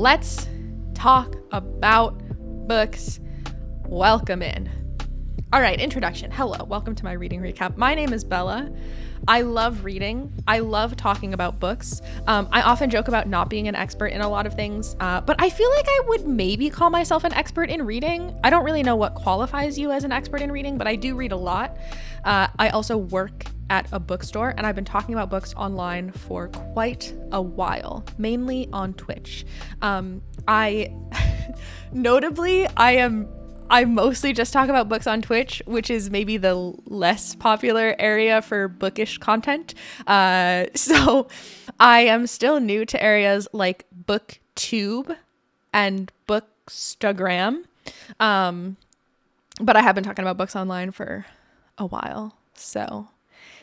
let's talk about books. Welcome in. All right, introduction. Hello, welcome to my reading recap. My name is Bella. I love reading. I love talking about books. I often joke about not being an expert in a lot of things, but I feel like I would maybe call myself an expert in reading. I don't really know what qualifies you as an expert in reading, but I do read a lot. I also work at a bookstore, and I've been talking about books online for quite a while, mainly on Twitch. I mostly just talk about books on Twitch, which is maybe the less popular area for bookish content. So I am still new to areas like booktube and bookstagram. But I have been talking about books online for a while. So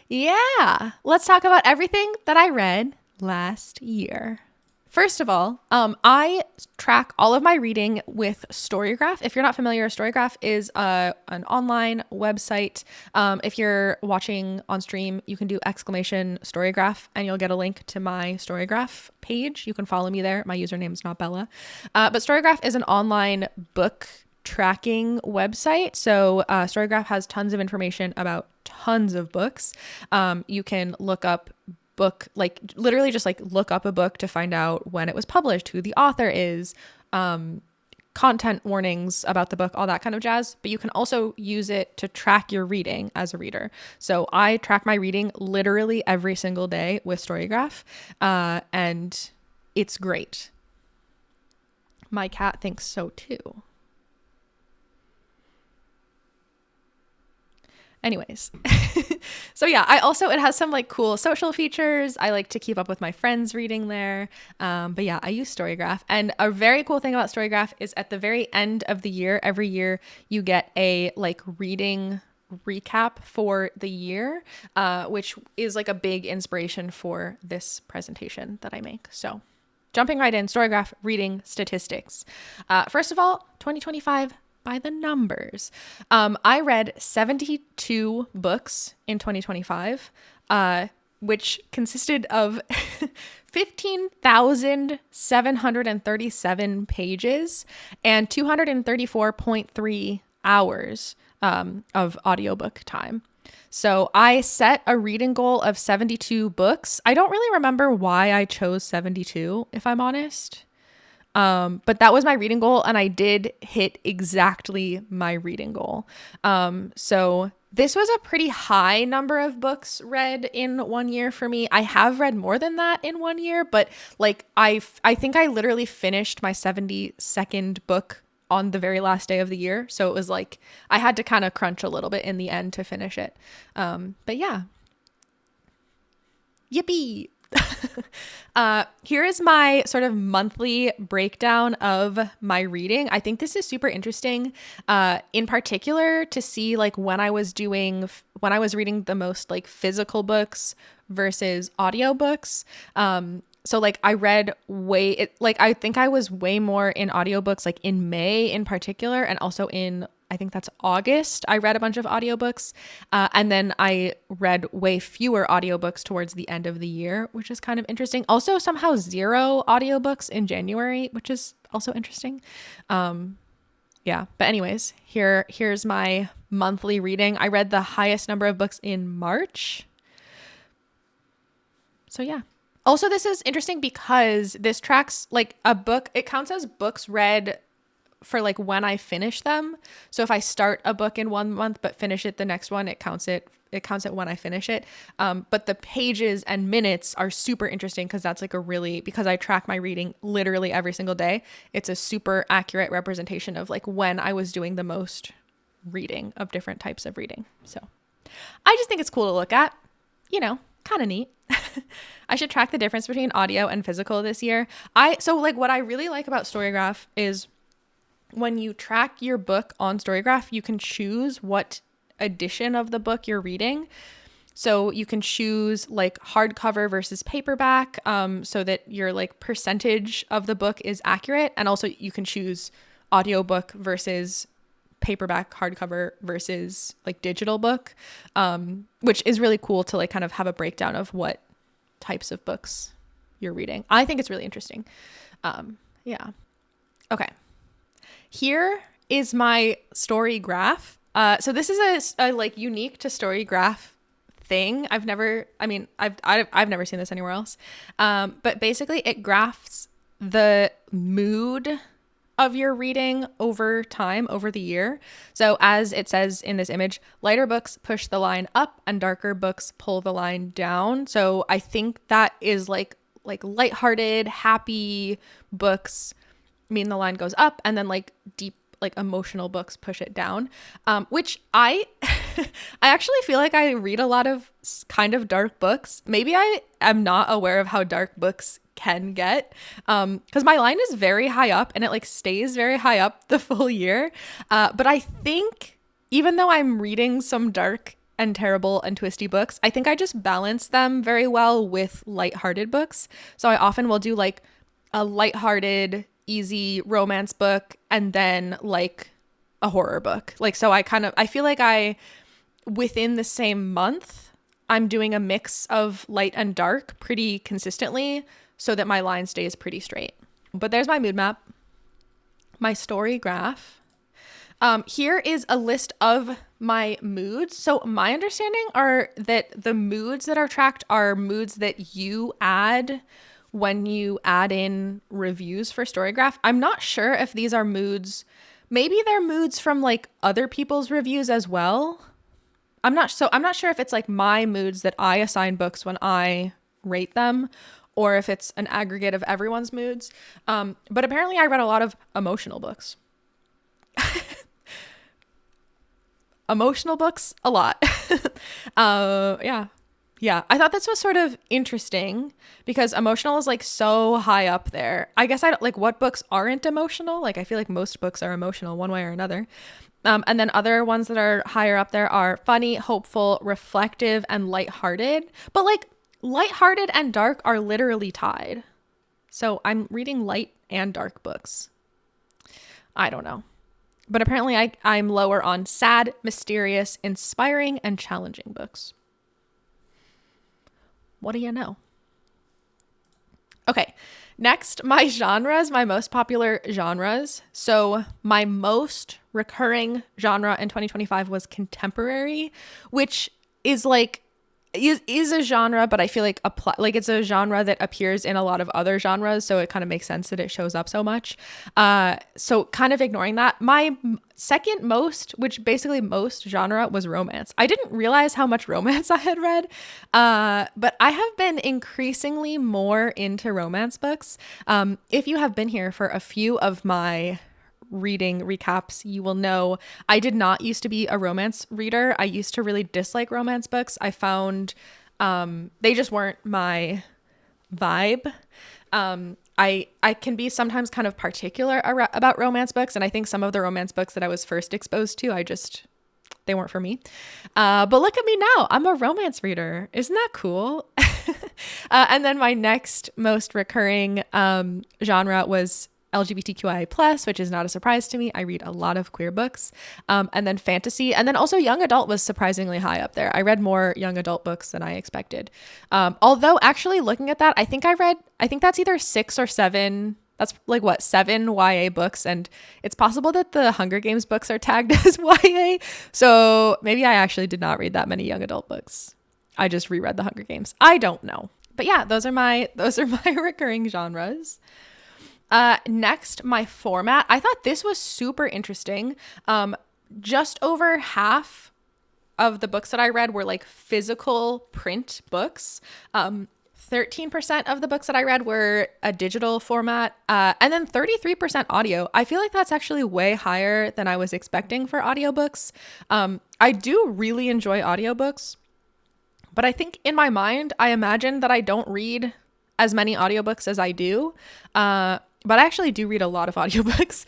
yeah, let's talk about everything that I read last year. First of all, I track all of my reading with Storygraph. If you're not familiar, Storygraph is an online website. If you're watching on stream, you can do !Storygraph and you'll get a link to my Storygraph page. You can follow me there. My username is not Bella. But Storygraph is an online book tracking website. So Storygraph has tons of information about tons of books. You can look up literally just look up a book to find out when it was published, who the author is, content warnings about the book, all that kind of jazz. But you can also use it to track your reading as a reader. So I track my reading literally every single day with Storygraph, and it's great. My cat thinks so too. Anyways, so yeah, it has some cool social features. I like to keep up with my friends reading there. But yeah, I use Storygraph. And a very cool thing about Storygraph is at the very end of the year, every year you get a reading recap for the year, which is a big inspiration for this presentation that I make. So jumping right in, Storygraph reading statistics. First of all, 2025 by the numbers. I read 72 books in 2025, which consisted of 15,737 pages and 234.3 hours of audiobook time. So I set a reading goal of 72 books. I don't really remember why I chose 72, if I'm honest. But that was my reading goal, and I did hit exactly my reading goal. So this was a pretty high number of books read in 1 year for me. I have read more than that in 1 year, but I think I literally finished my 72nd book on the very last day of the year. So it was I had to kind of crunch a little bit in the end to finish it. But yeah. Yippee! Here is my sort of monthly breakdown of my reading. I think this is super interesting, in particular to see when I was reading the most physical books versus audiobooks. So I read I think I was way more in audiobooks in May in particular, and also in I think that's August. I read a bunch of audiobooks, and then I read way fewer audiobooks towards the end of the year, which is kind of interesting. Also, somehow 0 audiobooks in January, which is also interesting. Yeah, but anyways, here's my monthly reading. I read the highest number of books in March. So yeah. Also, this is interesting because this tracks a book. It counts as books read for when I finish them. So if I start a book in 1 month but finish it the next one, it counts it when I finish it. But the pages and minutes are super interesting because that's because I track my reading literally every single day. It's a super accurate representation of when I was doing the most reading of different types of reading. So I just think it's cool to look at, kind of neat. I should track the difference between audio and physical this year. What I really like about Storygraph is when you track your book on Storygraph, you can choose what edition of the book you're reading. So you can choose hardcover versus paperback, so that your percentage of the book is accurate. And also you can choose audiobook versus paperback, hardcover versus digital book, which is really cool to kind of have a breakdown of what types of books you're reading. I think it's really interesting. Yeah. Okay. Here is my story graph. So this is a like unique to story graph thing. I've never seen this anywhere else. But basically it graphs the mood of your reading over time, over the year. So as it says in this image, lighter books push the line up and darker books pull the line down. So I think that is like lighthearted, happy books mean the line goes up, and then like deep, like emotional books push it down, which I I actually feel like I read a lot of kind of dark books. Maybe I am not aware of how dark books can get, because my line is very high up and it like stays very high up the full year, but I think even though I'm reading some dark and terrible and twisty books, I think I just balance them very well with lighthearted books. So I often will do like a lighthearted, easy romance book and then like a horror book. Like, so I feel like within the same month, I'm doing a mix of light and dark pretty consistently so that my line stays pretty straight. But there's my mood map, my story graph. Here is a list of my moods. So my understanding are that the moods that are tracked are moods that you add when you add in reviews for Storygraph. I'm not sure if these are moods. Maybe they're moods from like other people's reviews as well. I'm not sure if it's like my moods that I assign books when I rate them, or if it's an aggregate of everyone's moods. But apparently I read a lot of emotional books. Emotional books, a lot. Yeah. I thought this was sort of interesting because emotional is like so high up there. I guess I don't like what books aren't emotional. Like I feel like most books are emotional one way or another. And then other ones that are higher up there are funny, hopeful, reflective, and lighthearted. But like lighthearted and dark are literally tied. So I'm reading light and dark books. I don't know. But apparently I'm lower on sad, mysterious, inspiring, and challenging books. What do you know? Okay, next, my genres, my most popular genres. So my most recurring genre in 2025 was contemporary, which is like is a genre, but I feel like it's a genre that appears in a lot of other genres, so it kind of makes sense that it shows up so much. So kind of ignoring that, my second most, which basically most genre, was romance. I didn't realize how much romance I had read, but I have been increasingly more into romance books. If you have been here for a few of my reading recaps, you will know I did not used to be a romance reader. I used to really dislike romance books. I found they just weren't my vibe. I can be sometimes kind of particular about romance books, and I think some of the romance books that I was first exposed to, they weren't for me. But look at me now. I'm a romance reader. Isn't that cool? And then my next most recurring genre was LGBTQIA+, which is not a surprise to me. I read a lot of queer books, and then fantasy, and then also young adult was surprisingly high up there. I read more young adult books than I expected. Although actually looking at that, I think that's either 6 or 7. That's like what, 7 YA books, and it's possible that the Hunger Games books are tagged as YA. So maybe I actually did not read that many young adult books. I just reread the Hunger Games. I don't know. But yeah, those are my recurring genres. Next, my format. I thought this was super interesting. Just over half of the books that I read were like physical print books. 13% of the books that I read were a digital format, and then 33% audio. I feel like that's actually way higher than I was expecting for audiobooks. I do really enjoy audiobooks, but I think in my mind, I imagine that I don't read as many audiobooks as I do. But I actually do read a lot of audiobooks.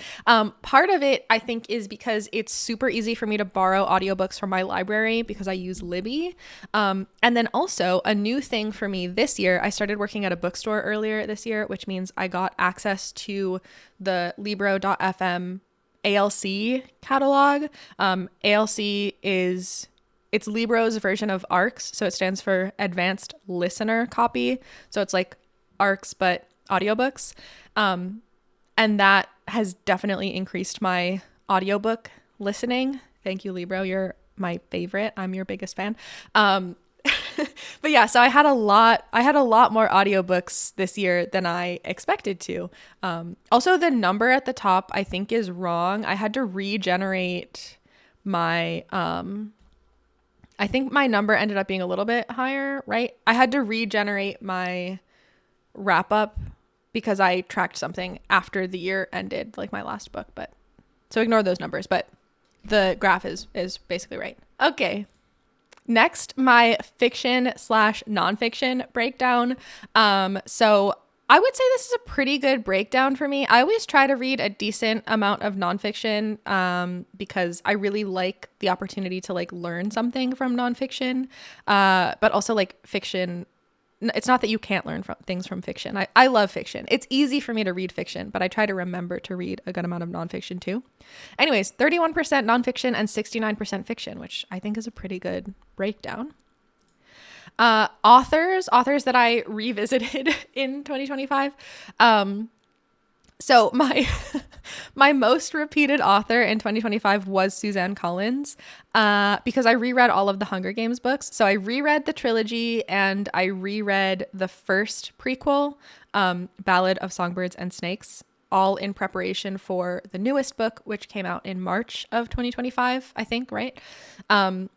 Part of it, I think, is because it's super easy for me to borrow audiobooks from my library because I use Libby. And then also a new thing for me this year, I started working at a bookstore earlier this year, which means I got access to the Libro.fm ALC catalog. ALC it's Libro's version of ARCS, so it stands for Advanced Listener Copy. So it's like ARCS, but audiobooks. And that has definitely increased my audiobook listening. Thank you, Libro. You're my favorite. I'm your biggest fan. But yeah, so I had a lot more audiobooks this year than I expected to. Also, the number at the top I think is wrong. I had to regenerate my I think my number ended up being a little bit higher, right? I had to regenerate my wrap up because I tracked something after the year ended, like my last book, but so ignore those numbers, but the graph is basically right. Okay. Next, my fiction/nonfiction breakdown. So I would say this is a pretty good breakdown for me. I always try to read a decent amount of nonfiction because I really like the opportunity to like learn something from nonfiction, but also like fiction. It's not that you can't learn things from fiction. I love fiction. It's easy for me to read fiction, but I try to remember to read a good amount of nonfiction too. Anyways, 31% nonfiction and 69% fiction, which I think is a pretty good breakdown. Authors that I revisited in 2025. So my most repeated author in 2025 was Suzanne Collins, because I reread all of the Hunger Games books. So I reread the trilogy and I reread the first prequel, Ballad of Songbirds and Snakes, all in preparation for the newest book, which came out in March of 2025, I think, right?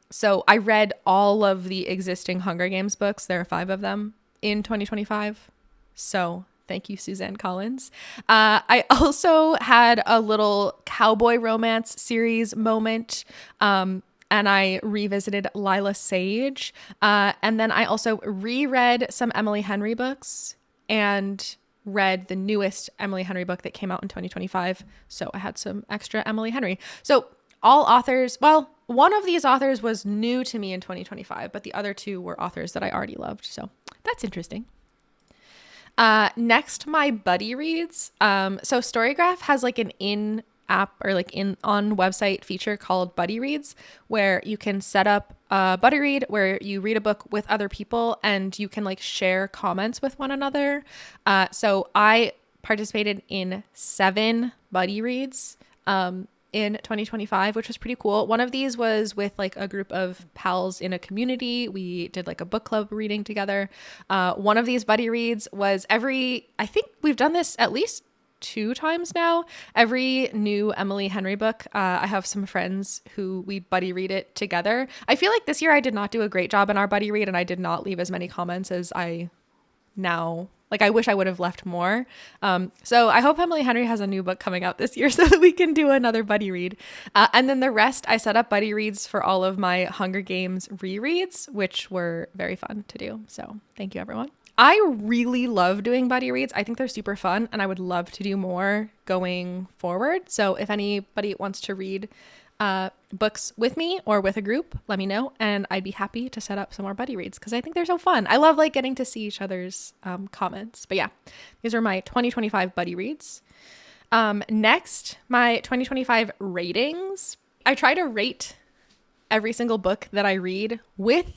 So I read all of the existing Hunger Games books. There are 5 of them in 2025. So thank you, Suzanne Collins. I also had a little cowboy romance series moment, and I revisited Lila Sage. And then I also reread some Emily Henry books and read the newest Emily Henry book that came out in 2025. So I had some extra Emily Henry. So all authors, well, one of these authors was new to me in 2025, but the other 2 were authors that I already loved. So that's interesting. Next, my buddy reads. So Storygraph has like an in-app or like on website feature called Buddy Reads, where you can set up a buddy read where you read a book with other people and you can like share comments with one another. So I participated in 7 buddy reads in 2025, which was pretty cool. One of these was with like a group of pals in a community. We did like a book club reading together. One of these buddy reads was I think we've done this at least 2 times now. Every new Emily Henry book, I have some friends who we buddy read it together. I feel like this year I did not do a great job in our buddy read and I did not leave as many comments as I now. Like, I wish I would have left more. So I hope Emily Henry has a new book coming out this year so that we can do another buddy read. And then the rest, I set up buddy reads for all of my Hunger Games rereads, which were very fun to do. So thank you, everyone. I really love doing buddy reads. I think they're super fun and I would love to do more going forward. So if anybody wants to read books with me or with a group, let me know and I'd be happy to set up some more buddy reads because I think they're so fun. I love like getting to see each other's comments. But yeah, these are my 2025 buddy reads. Next, my 2025 ratings. I try to rate every single book that I read with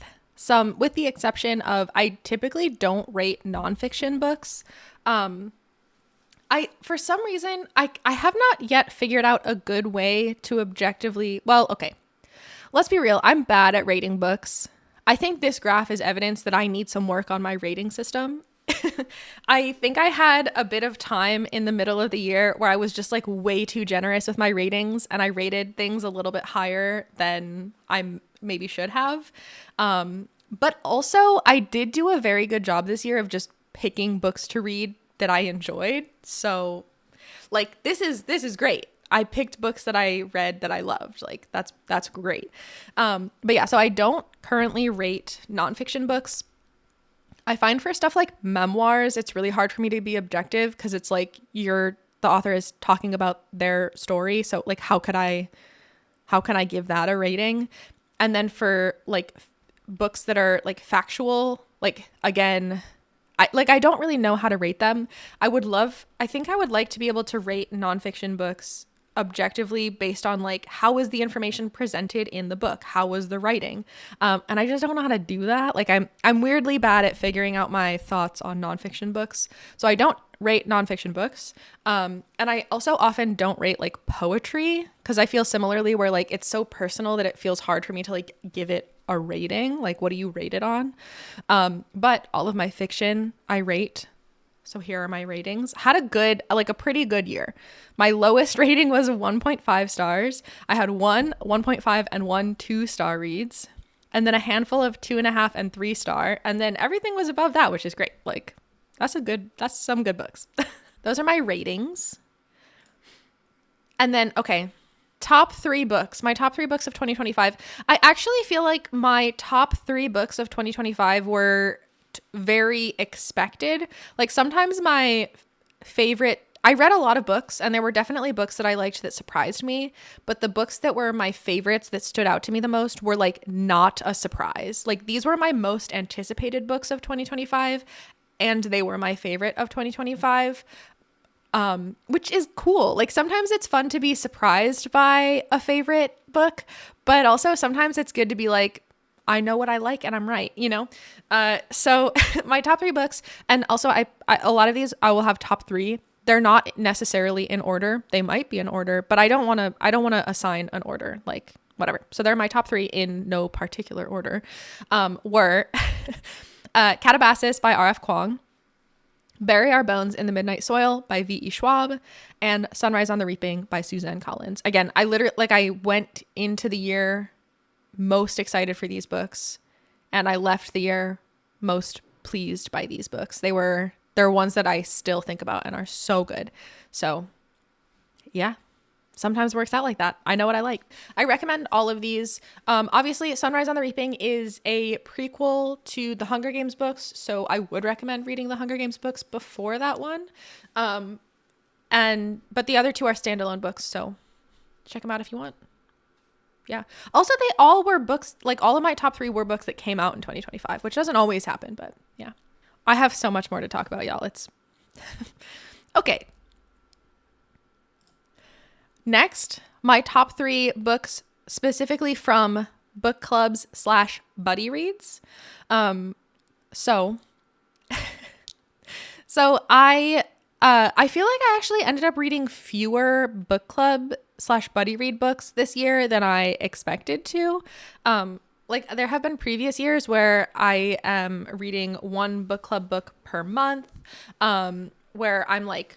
the exception of I typically don't rate nonfiction books. For some reason, I have not yet figured out a good way to objectively, well, okay, let's be real. I'm bad at rating books. I think this graph is evidence that I need some work on my rating system. I think I had a bit of time in the middle of the year where I was just like way too generous with my ratings and I rated things a little bit higher than I maybe should have. But also I did do a very good job this year of just picking books to read that I enjoyed. So like this is great. I picked books that I read that I loved. Like that's great. But yeah, so I don't currently rate nonfiction books. I find for stuff like memoirs, it's really hard for me to be objective because it's like the author is talking about their story. So like how can I give that a rating? And then for like books that are like factual, like again, I don't really know how to rate them. I think I would like to be able to rate nonfiction books objectively based on like how was the information presented in the book, how was the writing, and I just don't know how to do that. Like I'm weirdly bad at figuring out my thoughts on nonfiction books, so I don't rate nonfiction books, and I also often don't rate like poetry because I feel similarly where like it's so personal that it feels hard for me to like give it a rating. Like, what do you rate it on? But all of my fiction I rate. So here are my ratings. Had a pretty good year. My lowest rating was 1.5 stars. I had 1.5 and 2-star reads, and then a handful of 2.5 and 3-star. And then everything was above that, which is great. Like that's some good books. Those are my ratings. And then, okay, top 3 books. My top 3 books of 2025. I actually feel like my top 3 books of 2025 were very expected. Like sometimes my favorite, I read a lot of books and there were definitely books that I liked that surprised me, but the books that were my favorites that stood out to me the most were like not a surprise. Like these were my most anticipated books of 2025 and they were my favorite of 2025. Which is cool. Like sometimes it's fun to be surprised by a favorite book, but also sometimes it's good to be like, I know what I like and I'm right, you know? So my top 3 books, and also I a lot of these I will have top 3. They're not necessarily in order. They might be in order, but I don't want to assign an order, like whatever. So they're my top 3 in no particular order. Were Catabasis by R.F. Kuang, Bury Our Bones in the Midnight Soil by V.E. Schwab, and Sunrise on the Reaping by Suzanne Collins. Again, I went into the year most excited for these books, and I left the year most pleased by these books. They're ones that I still think about and are so good. So yeah, sometimes works out like that. I know what I like. I recommend all of these. Obviously Sunrise on the Reaping is a prequel to the Hunger Games books, so I would recommend reading the Hunger Games books before that one. But the other 2 are standalone books, so check them out if you want. Yeah. Also, they all were books, like all of my top 3 were books that came out in 2025, which doesn't always happen, but yeah. I have so much more to talk about, y'all. It's okay. Next, my top 3 books specifically from book clubs / buddy reads. So I feel like I actually ended up reading fewer book club / buddy read books this year than I expected to. Like there have been previous years where I am reading 1 book club book per month, where I'm like,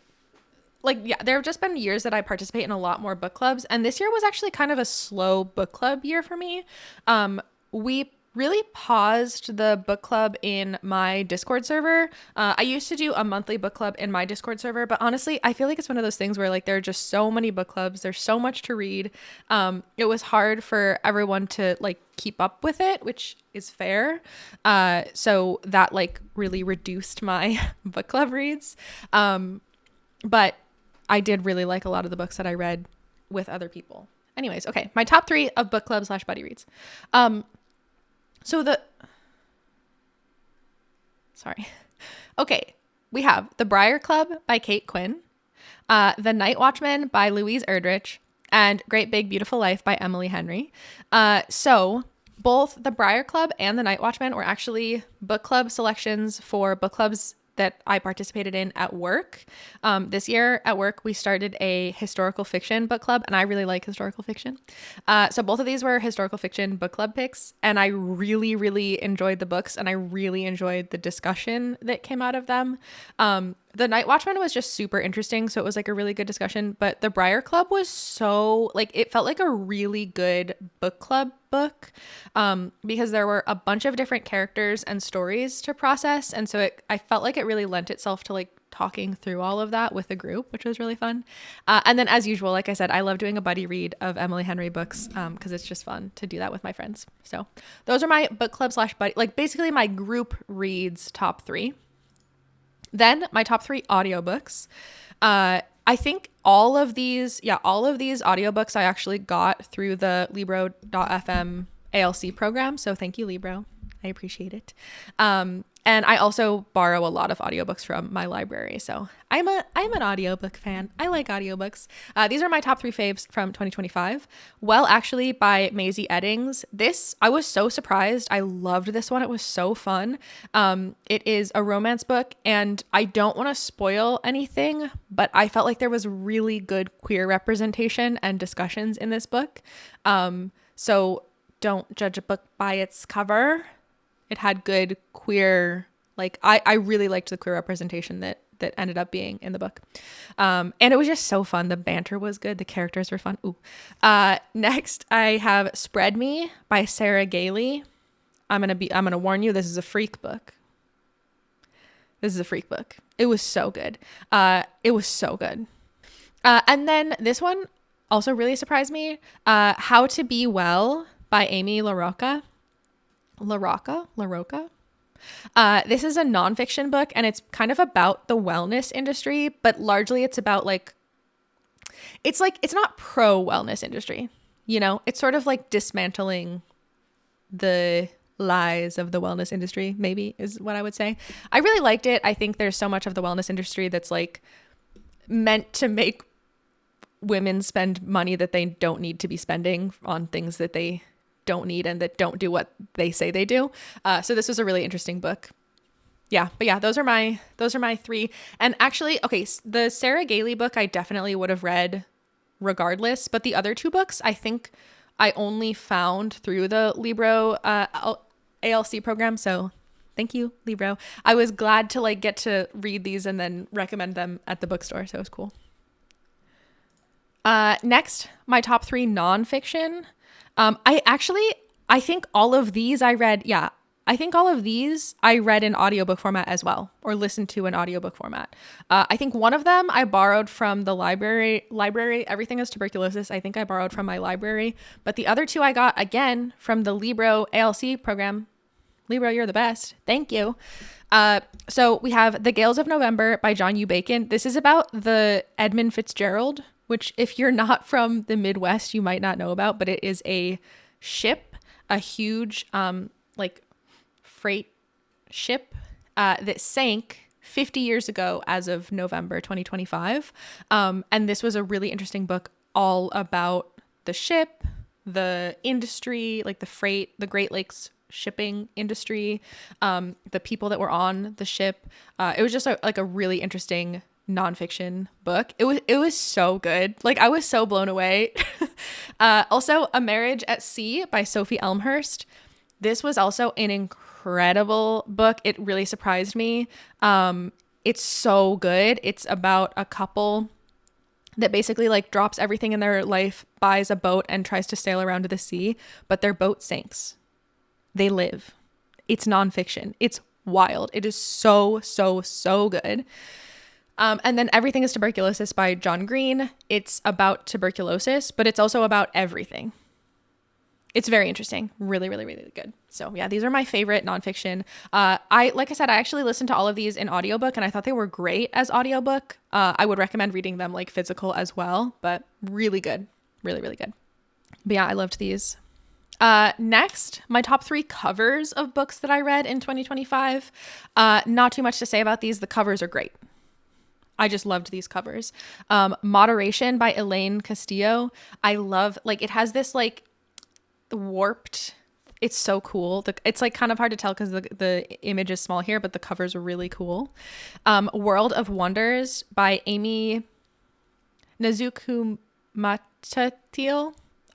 yeah, there have just been years that I participate in a lot more book clubs. And this year was actually kind of a slow book club year for me. We really paused the book club in my Discord server. I used to do a monthly book club in my Discord server, but honestly, I feel like it's one of those things where like there are just so many book clubs. There's so much to read. It was hard for everyone to like keep up with it, which is fair. So that like really reduced my book club reads. But I did really like a lot of the books that I read with other people. Anyways, okay, my top 3 of book club / buddy reads. Okay, we have The Briar Club by Kate Quinn, The Night Watchman by Louise Erdrich, and Great Big Beautiful Life by Emily Henry. So both The Briar Club and The Night Watchman were actually book club selections for book clubs that I participated in at work. This year at work, we started a historical fiction book club, and I really like historical fiction. So both of these were historical fiction book club picks, and I really, really enjoyed the books, and I really enjoyed the discussion that came out of them. The Night Watchman was just super interesting, so it was like a really good discussion, but the Briar Club was so, like, it felt like a really good book club book, because there were a bunch of different characters and stories to process, and so I felt like it really lent itself to like talking through all of that with a group, which was really fun. And then as usual, like I said, I love doing a buddy read of Emily Henry books, because it's just fun to do that with my friends. So those are my book club / buddy, like basically my group reads top 3. Then my top 3 audiobooks. I think all of these audiobooks I actually got through the Libro.fm ALC program. So thank you, Libro. I appreciate it. And I also borrow a lot of audiobooks from my library. So I'm an audiobook fan. I like audiobooks. These are my top 3 faves from 2025. Well, actually, by Maisie Eddings. This, I was so surprised. I loved this one. It was so fun. It is a romance book, and I don't want to spoil anything, but I felt like there was really good queer representation and discussions in this book. So don't judge a book by its cover. It had good queer, like, I really liked the queer representation that ended up being in the book. And it was just so fun. The banter was good. The characters were fun. Ooh. Next, I have Spread Me by Sarah Gailey. I'm gonna warn you, this is a freak book. This is a freak book. It was so good. It was so good. And then this one also really surprised me. How to Be Well by Amy LaRocca. LaRocca. This is a nonfiction book, and it's kind of about the wellness industry, but largely it's about it's not pro wellness industry, it's sort of like dismantling the lies of the wellness industry, maybe is what I would say. I really liked it. I think there's so much of the wellness industry that's like meant to make women spend money that they don't need to be spending on things that they don't need and that don't do what they say they do. So this was a really interesting book. Yeah, but yeah, those are my 3. And actually, okay, the Sarah Gailey book I definitely would have read regardless, but the other 2 books I think I only found through the Libro ALC program. So thank you, Libro. I was glad to get to read these and then recommend them at the bookstore. So it was cool. Next, my top 3 nonfiction. I think all of these I read. Yeah, I think all of these I read in audiobook format as well, or listened to in audiobook format. I think one of them I borrowed from the library. Everything is Tuberculosis. I think I borrowed from my library, but the other 2 I got again from the Libro ALC program. Libro, you're the best. Thank you. So we have The Gales of November by John U. Bacon. This is about the Edmund Fitzgerald, which if you're not from the Midwest, you might not know about, but it is a ship, a huge freight ship that sank 50 years ago as of November 2025. And this was a really interesting book all about the ship, the industry, like the freight, the Great Lakes shipping industry, the people that were on the ship. It was just a really interesting nonfiction book. It was so good. I was so blown away. Also, A Marriage at Sea by Sophie Elmhurst. This was also an incredible book. It really surprised me. It's so good. It's about a couple that basically drops everything in their life, buys a boat and tries to sail around to the sea, but their boat sinks. They live. It's nonfiction. It's wild. It is so, so, so good. And then Everything is Tuberculosis by John Green. It's about tuberculosis, but it's also about everything. It's very interesting. Really, really, really good. So yeah, these are my favorite nonfiction. Like I said, I actually listened to all of these in audiobook, and I thought they were great as audiobook. I would recommend reading them physical as well, but really good. Really, really good. But yeah, I loved these. Next, my top 3 covers of books that I read in 2025. Not too much to say about these. The covers are great. I just loved these covers. Moderation by Elaine Castillo. I love, it has this warped, it's so cool. It's kind of hard to tell because the image is small here, but the covers are really cool. World of Wonders by Amy Nazukumatatiel.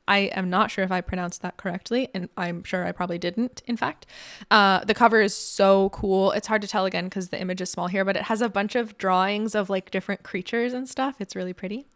I am not sure if I pronounced that correctly, and I'm sure I probably didn't, in fact. The cover is so cool. It's hard to tell again because the image is small here, but it has a bunch of drawings of different creatures and stuff. It's really pretty.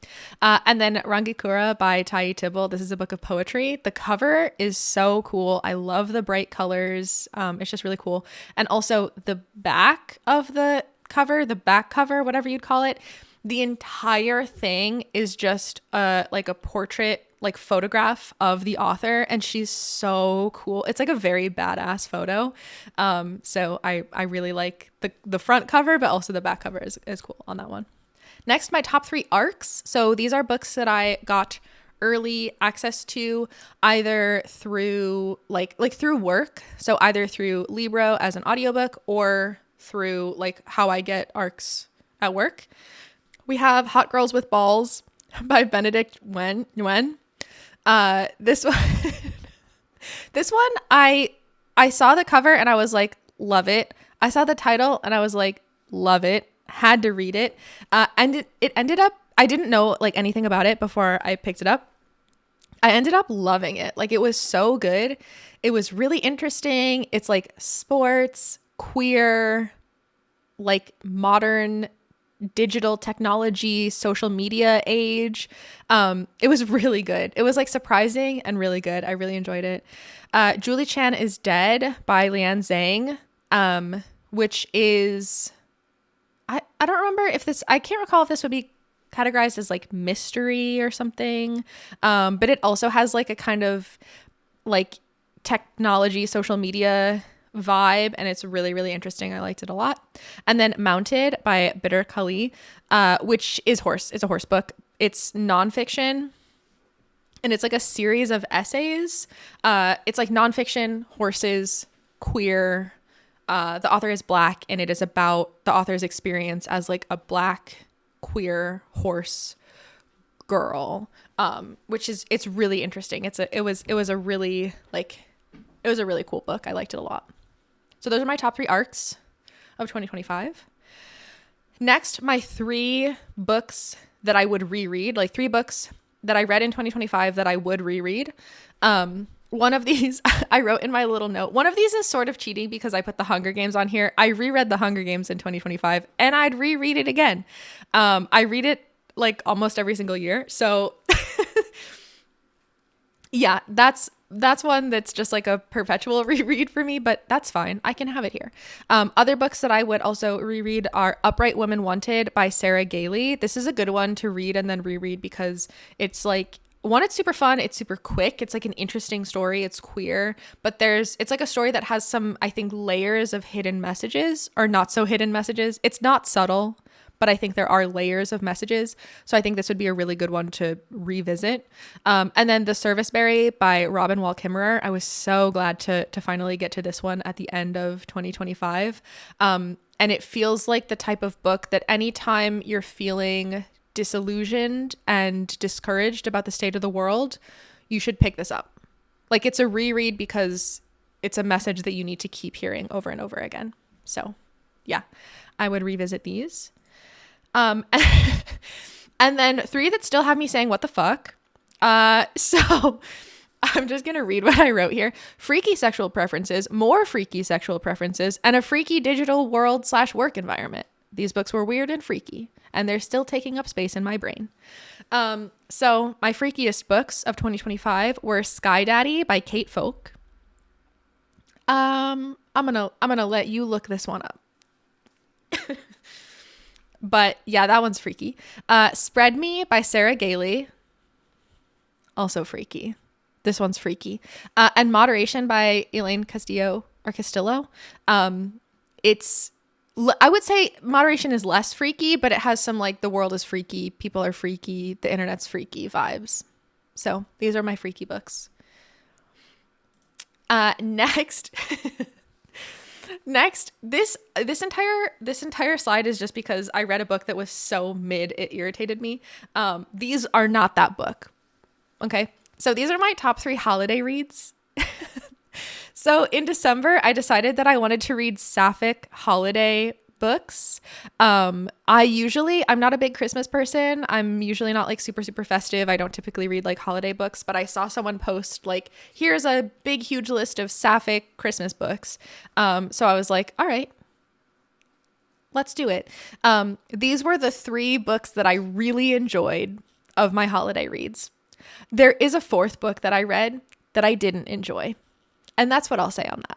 And then Rangikura by Tai Tibble. This is a book of poetry. The cover is so cool. I love the bright colors. It's just really cool. And also the back of the cover, the back cover, whatever you'd call it, the entire thing is just a portrait, photograph of the author, and she's so cool. It's a very badass photo. So I really like the front cover, but also the back cover is cool on that one. Next, my top 3 arcs. So these are books that I got early access to either through like through work. So either through Libro as an audiobook or through like how I get arcs at work. We have Hot Girls with Balls by Benedict Nguyen. This one, this one, I saw the cover and I was like, love it. I saw the title and I was like, love it. Had to read it. And it ended up, I didn't know like anything about it before I picked it up. I ended up loving it. Like it was so good. It was really interesting. It's like sports, queer, like modern digital technology, social media age. It was really good. It was like surprising and really good. I really enjoyed it. Julie Chan is Dead by Lian Zhang, which is, I don't remember if this, I can't recall if this would be categorized as like mystery or something. But it also has like a kind of like technology, social media vibe, and it's really, really interesting. I liked it a lot. And then Mounted by Bitter Kali, which is it's a horse book. It's nonfiction, and it's like a series of essays. It's like nonfiction, horses, queer. The author is Black, and it is about the author's experience as like a Black queer horse girl, which is, it's really interesting. It was a really cool book. I liked it a lot. So those are my top 3 arcs of 2025. Next, my 3 books that I would reread, like 3 books that I read in 2025 that I would reread. One of these, I wrote in my little note, one of these is sort of cheating because I put The Hunger Games on here. I reread The Hunger Games in 2025 and I'd reread it again. I read it like almost every single year. So yeah, that's one that's just like a perpetual reread for me, but that's fine. I can have it here. Other books that I would also reread are Upright Women Wanted by Sarah Gailey. This is a good one to read and then reread because it's like, one, it's super fun. It's super quick. It's like an interesting story. It's queer, but it's like a story that has some, I think, layers of hidden messages or not so hidden messages. It's not subtle, but I think there are layers of messages. So I think this would be a really good one to revisit. And then The Serviceberry by Robin Wall Kimmerer. I was so glad to finally get to this one at the end of 2025. And it feels like the type of book that anytime you're feeling disillusioned and discouraged about the state of the world, you should pick this up. Like it's a reread because it's a message that you need to keep hearing over and over again. So yeah, I would revisit these. And then 3 that still have me saying, what the fuck? So I'm just going to read what I wrote here. Freaky sexual preferences, more freaky sexual preferences, and a freaky digital world / work environment. These books were weird and freaky, and they're still taking up space in my brain. So my freakiest books of 2025 were Sky Daddy by Kate Folk. I'm gonna let you look this one up. But yeah, that one's freaky. Spread Me by Sarah Gailey. Also freaky. This one's freaky. And Moderation by Elaine Castillo. I would say Moderation is less freaky, but it has some like the world is freaky, people are freaky, the internet's freaky vibes. So these are my freaky books. Next, this entire slide is just because I read a book that was so mid, it irritated me. These are not that book. Okay. So these are my top 3 holiday reads. So in December, I decided that I wanted to read sapphic holiday books. I'm not a big Christmas person. I'm usually not like super, super festive. I don't typically read like holiday books, but I saw someone post like, here's a big, huge list of sapphic Christmas books. So I was like, all right, let's do it. These were the 3 books that I really enjoyed of my holiday reads. There is a 4th book that I read that I didn't enjoy. And that's what I'll say on that.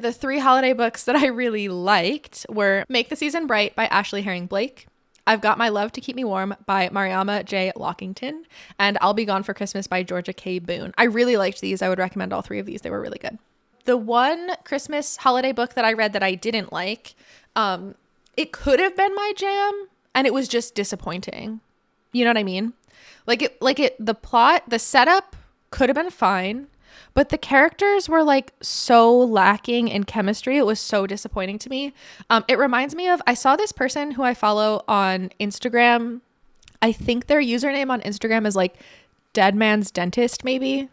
The 3 holiday books that I really liked were Make the Season Bright by Ashley Herring Blake, I've Got My Love to Keep Me Warm by Mariama J. Lockington, and I'll Be Gone for Christmas by Georgia K. Boone. I really liked these. I would recommend all 3 of these. They were really good. The one Christmas holiday book that I read that I didn't like, it could have been my jam, and it was just disappointing. You know what I mean? The plot, the setup could have been fine, but the characters were like so lacking in chemistry. It was so disappointing to me. It reminds me of, I saw this person who I follow on Instagram. I think their username on Instagram is like Dead Man's Dentist, maybe.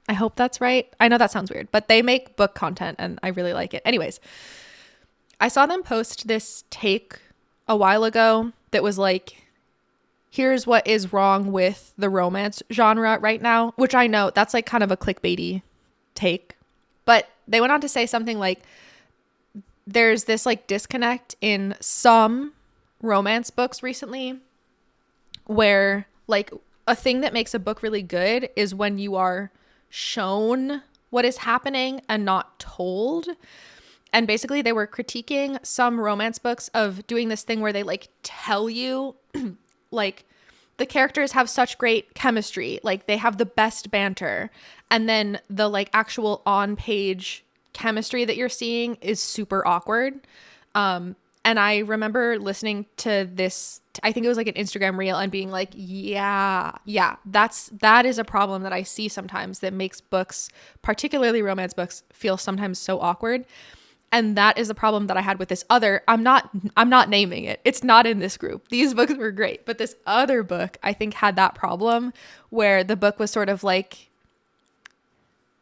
I hope that's right. I know that sounds weird, but they make book content and I really like it. Anyways, I saw them post this take a while ago that was like, here's what is wrong with the romance genre right now, which I know that's like kind of a clickbaity take. But they went on to say something like, there's this like disconnect in some romance books recently where like a thing that makes a book really good is when you are shown what is happening and not told. And basically they were critiquing some romance books of doing this thing where they like tell you like the characters have such great chemistry, like they have the best banter, and then the like actual on page chemistry that you're seeing is super awkward. And I remember listening to this, I think it was like an Instagram reel, and being like, yeah, that is a problem that I see sometimes that makes books, particularly romance books, feel sometimes so awkward. And that is a problem that I had with this other, I'm not naming it. It's not in this group. These books were great, but this other book I think had that problem where the book was sort of like,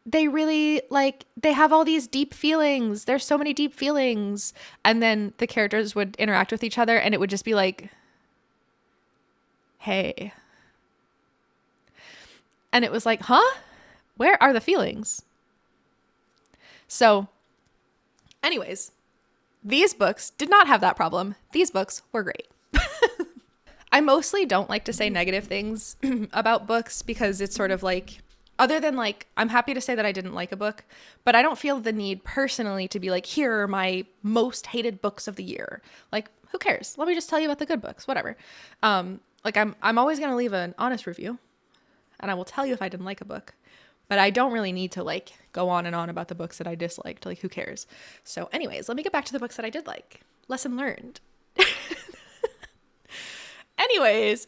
they really like, they have all these deep feelings. There's so many deep feelings. And then the characters would interact with each other and it would just be like, hey. And it was like, huh? Where are the feelings? So anyways, these books did not have that problem. These books were great. I mostly don't like to say negative things about books because it's sort of like, other than like, I'm happy to say that I didn't like a book, but I don't feel the need personally to be like, here are my most hated books of the year. Like, who cares? Let me just tell you about the good books, whatever. Like I'm always going to leave an honest review and I will tell you if I didn't like a book. But I don't really need to like go on and on about the books that I disliked. Like, who cares? So anyways, let me get back to the books that I did like. Lesson learned. Anyways,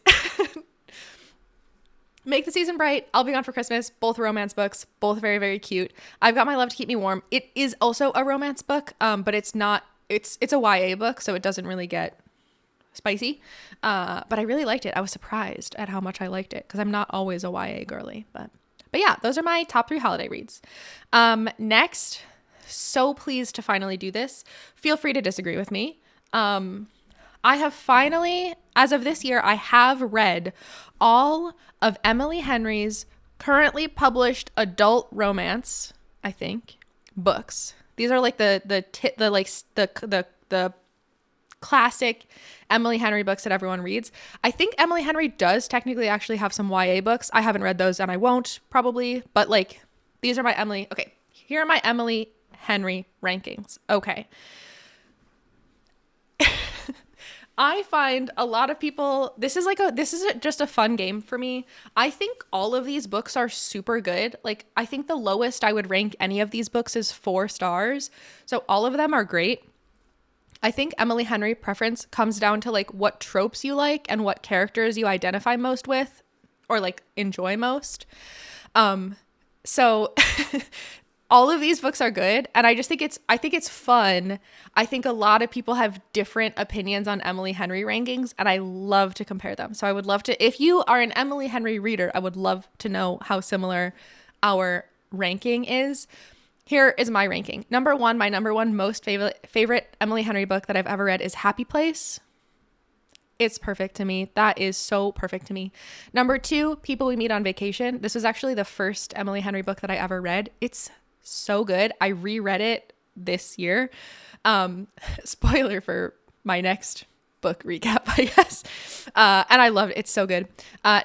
Make the Season Bright, I'll Be Gone for Christmas, both romance books, both very, very cute. I've Got My Love to Keep Me Warm. It is also a romance book, but it's not, it's a YA book, so it doesn't really get spicy. But I really liked it. I was surprised at how much I liked it because I'm not always a YA girly, but yeah, those are my top 3 holiday reads. Next, so pleased to finally do this. Feel free to disagree with me. I have finally, as of this year, I have read all of Emily Henry's currently published adult romance, I think, books. These are like the classic Emily Henry books that everyone reads. I think Emily Henry does technically actually have some YA books. I haven't read those and I won't probably, but like these are my Emily. Okay, here are my Emily Henry rankings. Okay. I find a lot of people, this is just a fun game for me. I think all of these books are super good. Like I think the lowest I would rank any of these books is 4 stars. So all of them are great. I think Emily Henry preference comes down to like what tropes you like and what characters you identify most with or like enjoy most. So all of these books are good and I think it's fun. I think a lot of people have different opinions on Emily Henry rankings and I love to compare them. So I would love to, if you are an Emily Henry reader, I would love to know how similar our ranking is. Here is my ranking. Number 1, my number 1 most favorite Emily Henry book that I've ever read is Happy Place. It's perfect to me. That is so perfect to me. Number 2, People We Meet on Vacation. This was actually the first Emily Henry book that I ever read. It's so good. I reread it this year. Spoiler for my next book recap, I guess. And I loved it. It's so good.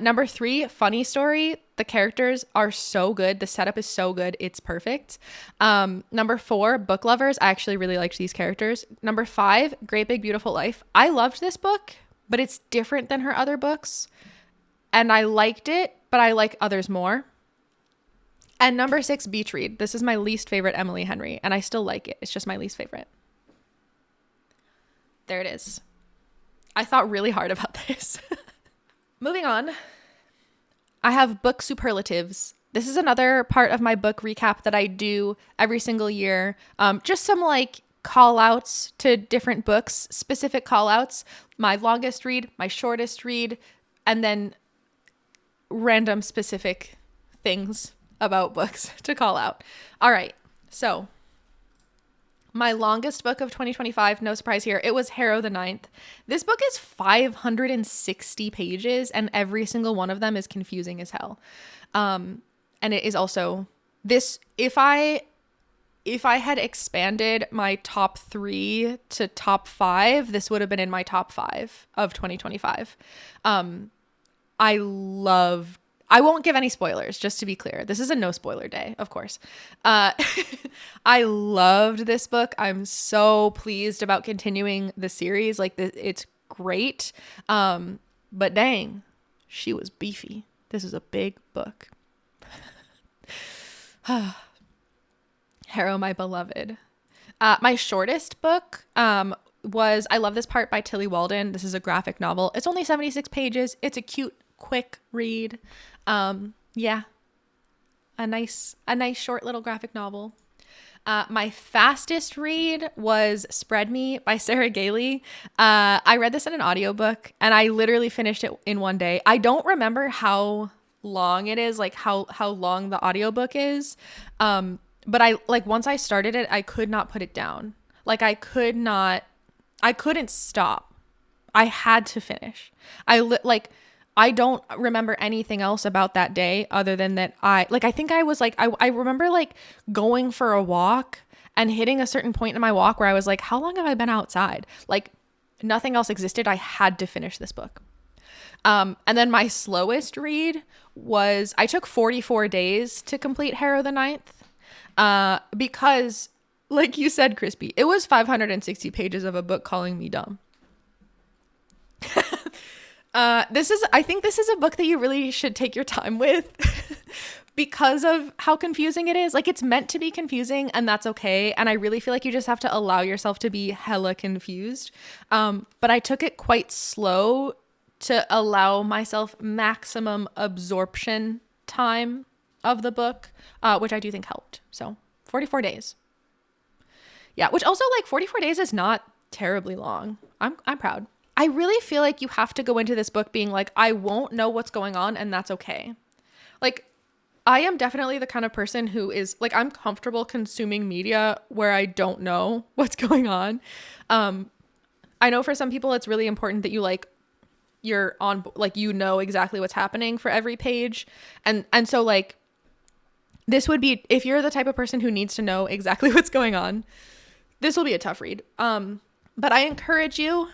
Number 3, Funny Story. The characters are so good. The setup is so good. It's perfect. Number 4, Book Lovers. I actually really liked these characters. Number 5, Great Big Beautiful Life. I loved this book, but it's different than her other books. And I liked it, but I like others more. And number 6, Beach Read. This is my least favorite Emily Henry, and I still like it. It's just my least favorite. There it is. I thought really hard about this. Moving on, I have book superlatives. This is another part of my book recap that I do every single year. Just some like call outs to different books, specific call outs, my longest read, my shortest read, and then random specific things about books to call out. All right. So my longest book of 2025, no surprise here, it was Harrow the Ninth. This book is 560 pages and every single one of them is confusing as hell. And it is also this, if I had expanded my top 3 to top 5, this would have been in my top 5 of 2025. I won't give any spoilers, just to be clear. This is a no spoiler day, of course. I loved this book. I'm so pleased about continuing the series. Like, it's great. But dang, she was beefy. This is a big book. Harrow, my beloved. My shortest book was I Love This Part by Tilly Walden. This is a graphic novel. It's only 76 pages. It's a cute, quick read. Yeah, a nice short little graphic novel. My fastest read was Spread Me by Sarah Gailey. I read this in an audiobook and I literally finished it in one day. I don't remember how long it is, like how long the audiobook is. But I like once I started it, I could not put it down. Like I couldn't stop. I had to finish. I don't remember anything else about that day other than that I think I was like, I remember like going for a walk and hitting a certain point in my walk where I was like, how long have I been outside? Like nothing else existed. I had to finish this book. And then my slowest read was, I took 44 days to complete Harrow the Ninth. Because like you said, Crispy, it was 560 pages of a book calling me dumb. I think this is a book that you really should take your time with because of how confusing it is. Like it's meant to be confusing and that's okay. And I really feel like you just have to allow yourself to be hella confused. But I took it quite slow to allow myself maximum absorption time of the book, which I do think helped. So 44 days. Yeah, which also like 44 days is not terribly long. I'm proud. I really feel like you have to go into this book being like, I won't know what's going on and that's okay. Like I am definitely the kind of person who is like, I'm comfortable consuming media where I don't know what's going on. I know for some people it's really important that you're on, like, you know exactly what's happening for every page. And so like, this would be, if you're the type of person who needs to know exactly what's going on, this will be a tough read. But I encourage you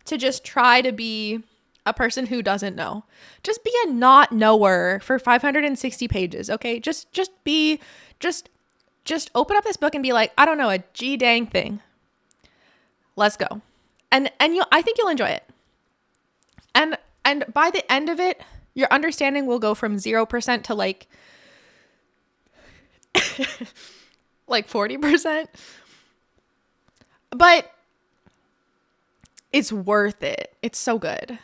to just try to be a person who doesn't know. Just be a not knower for 560 pages, okay? Just open up this book and be like, I don't know a G dang thing. Let's go. And I think you'll enjoy it. And by the end of it, your understanding will go from 0% to like 40%. But it's worth it. It's so good.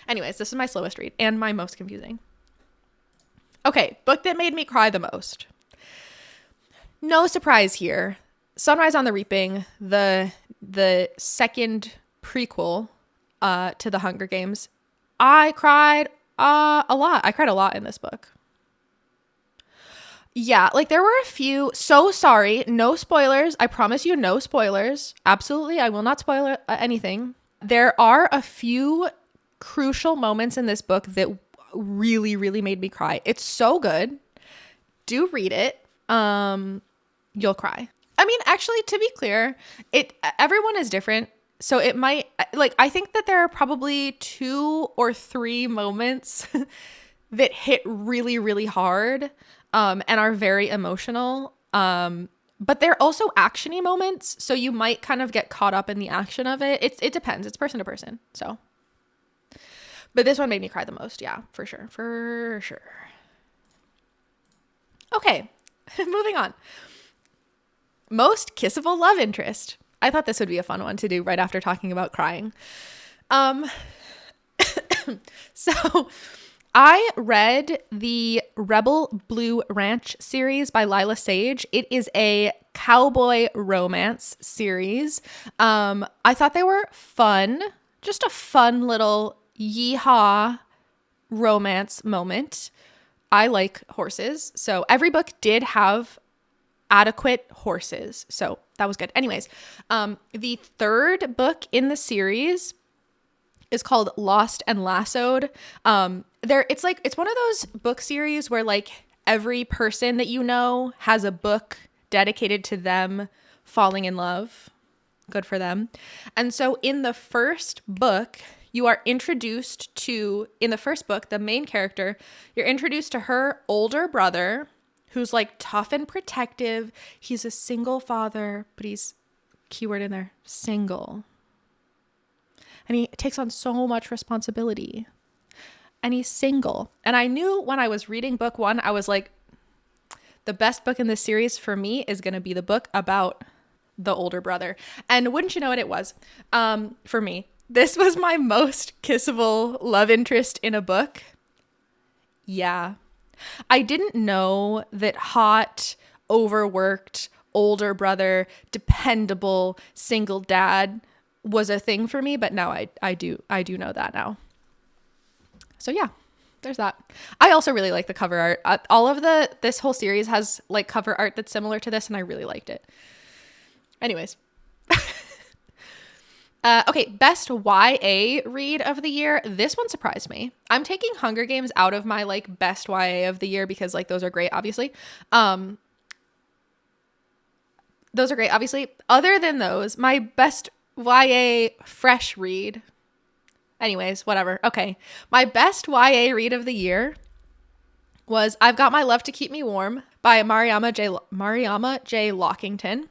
Anyways, this is my slowest read and my most confusing. Okay, book that made me cry the most. No surprise here. Sunrise on the Reaping, the second prequel to The Hunger Games. I cried a lot. I cried a lot in this book. Yeah, like there were a few, so sorry, no spoilers. I promise you no spoilers. Absolutely, I will not spoil anything. There are a few crucial moments in this book that really, really made me cry. It's so good. Do read it. You'll cry. I mean, actually, to be clear, everyone is different. So it might, like, I think that there are probably 2 or 3 moments that hit really, really hard. And are very emotional. But they're also actiony moments. So you might kind of get caught up in the action of it. It depends. It's person to person. So, but this one made me cry the most. Yeah, for sure. For sure. Okay. Moving on. Most kissable love interest. I thought this would be a fun one to do right after talking about crying. So I read the Rebel Blue Ranch series by Lila Sage. It is a cowboy romance series. I thought they were fun, just a fun little yeehaw romance moment. I like horses, so every book did have adequate horses, so that was good. Anyways, the third book in the series is called Lost and Lassoed. It's one of those book series where like every person that you know has a book dedicated to them falling in love. Good for them. And so in the first book, you are introduced to, in the first book, the main character, you're introduced to her older brother who's like tough and protective. He's a single father, but he's, keyword in there, single. And he takes on so much responsibility. And he's single. And I knew when I was reading book one, I was like, the best book in this series for me is going to be the book about the older brother. And wouldn't you know it was, for me. This was my most kissable love interest in a book. Yeah. I didn't know that hot, overworked, older brother, dependable, single dad was a thing for me, but now I do know that now. So yeah, there's that. I also really like the cover art. This whole series has like cover art that's similar to this, and I really liked it. Anyways. Okay, best YA read of the year. This one surprised me. I'm taking Hunger Games out of my like best YA of the year because like those are great, obviously. Those are great, obviously. Other than those, my best YA fresh read. Anyways, whatever. Okay, my best YA read of the year was I've Got My Love to Keep Me Warm by Mariama J. Lockington.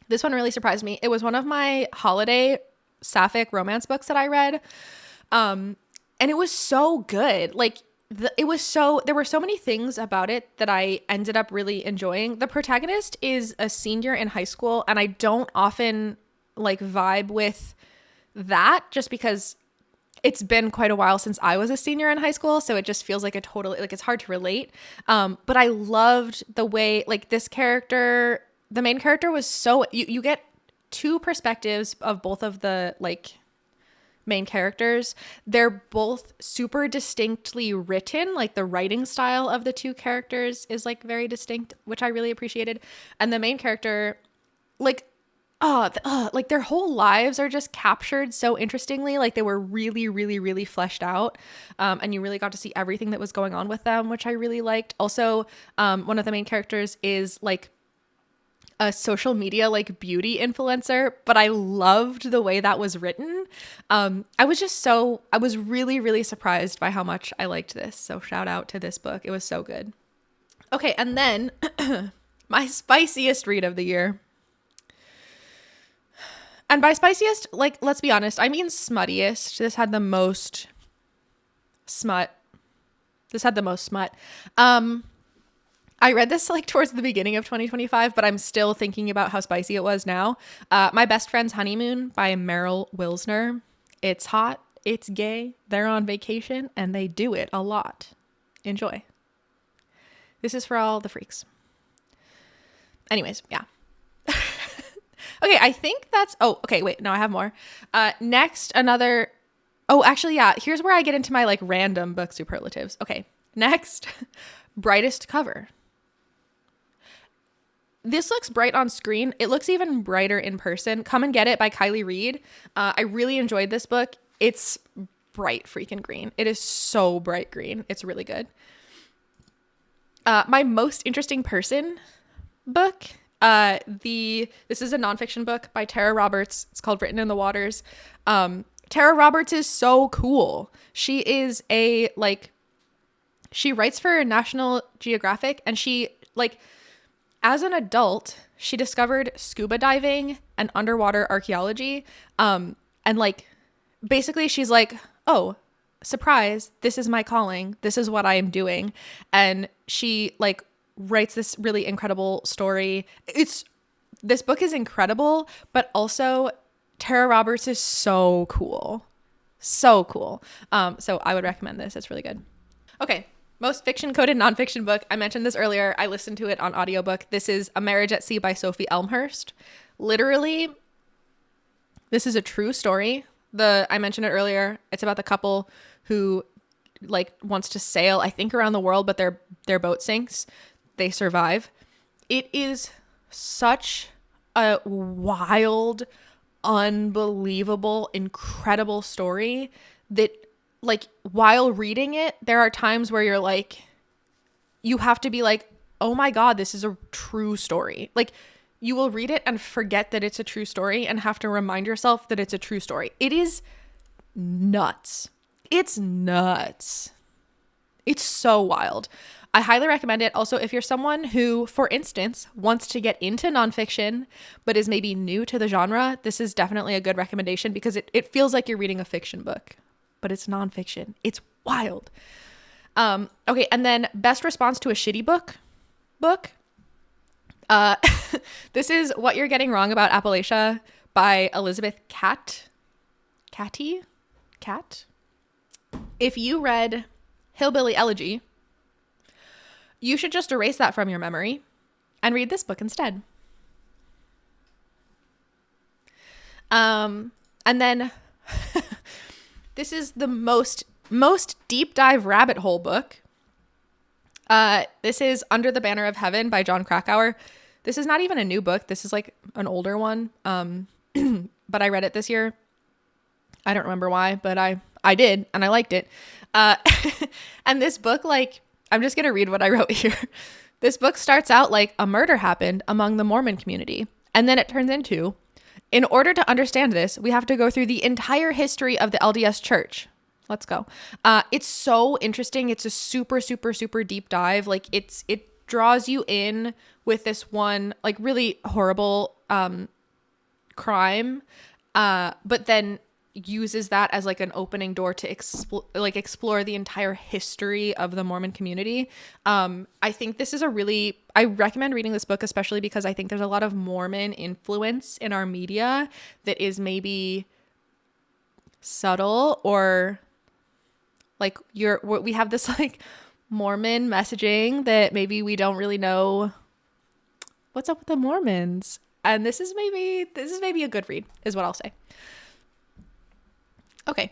This one really surprised me. It was one of my holiday sapphic romance books that I read. And it was so good. Like there were so many things about it that I ended up really enjoying. The protagonist is a senior in high school, and I don't often like vibe with that just because it's been quite a while since I was a senior in high school. So it just feels like it's hard to relate. But I loved the way like the main character was so, you get two perspectives of both of the like main characters. They're both super distinctly written. Like the writing style of the two characters is like very distinct, which I really appreciated. And the main character, like, like their whole lives are just captured so interestingly. Like they were really, really, really fleshed out. And you really got to see everything that was going on with them, which I really liked. Also, one of the main characters is like a social media like beauty influencer, but I loved the way that was written. I was really, really surprised by how much I liked this. So shout out to this book. It was so good. Okay, and then my spiciest read of the year. And by spiciest, like, let's be honest, I mean smuttiest. This had the most smut. I read this like towards the beginning of 2025, but I'm still thinking about how spicy it was now. My Best Friend's Honeymoon by Meryl Wilsner. It's hot, it's gay, they're on vacation, and they do it a lot. Enjoy. This is for all the freaks. Anyways, yeah. Okay, I think that's... Oh, okay, wait, no, I have more. Next, another... Oh, actually, yeah, here's where I get into my like random book superlatives. Okay, next, brightest cover. This looks bright on screen. It looks even brighter in person. Come and Get It by Kylie Reed. I really enjoyed this book. It's bright freaking green. It is so bright green. It's really good. My most interesting person book. This is a nonfiction book by Tara Roberts. It's called Written in the Waters. Tara Roberts is so cool. She is she writes for National Geographic, and she as an adult, she discovered scuba diving and underwater archaeology. And basically she's like, oh, surprise, this is my calling. This is what I am doing. And she writes this really incredible story. This book is incredible, but also Tara Roberts is so cool. So cool. So I would recommend this. It's really good. Okay. Most fiction coded nonfiction book. I mentioned this earlier. I listened to it on audiobook. This is A Marriage at Sea by Sophie Elmhurst. Literally, this is a true story. I mentioned it earlier. It's about the couple who like wants to sail, I think, around the world, but their boat sinks. They survive. It is such a wild, unbelievable, incredible story that, like, while reading it, there are times where you're like, you have to be like, oh my God, this is a true story. Like, you will read it and forget that it's a true story and have to remind yourself that it's a true story. It is nuts. It's nuts. It's so wild. I highly recommend it. Also, if you're someone who, for instance, wants to get into nonfiction, but is maybe new to the genre, this is definitely a good recommendation because it feels like you're reading a fiction book, but it's nonfiction. It's wild. Okay, and then best response to a shitty book. This is What You're Getting Wrong About Appalachia by Elizabeth Cat. If you read Hillbilly Elegy, you should just erase that from your memory and read this book instead. And then this is the most deep dive rabbit hole book. This is Under the Banner of Heaven by Jon Krakauer. This is not even a new book. This is like an older one. But I read it this year. I don't remember why, but I did, and I liked it. And this book, like, I'm just going to read what I wrote here. This book starts out like a murder happened among the Mormon community. And then it turns into, in order to understand this, we have to go through the entire history of the LDS Church. Let's go. It's so interesting. It's a super, super, super deep dive. Like, it draws you in with this one, like, really horrible crime, but then uses that as like an opening door to explore the entire history of the Mormon community. I think this is I recommend reading this book, especially because I think there's a lot of Mormon influence in our media that is maybe subtle, or like we have this like Mormon messaging that maybe we don't really know what's up with the Mormons. And this is maybe a good read, is what I'll say. Okay.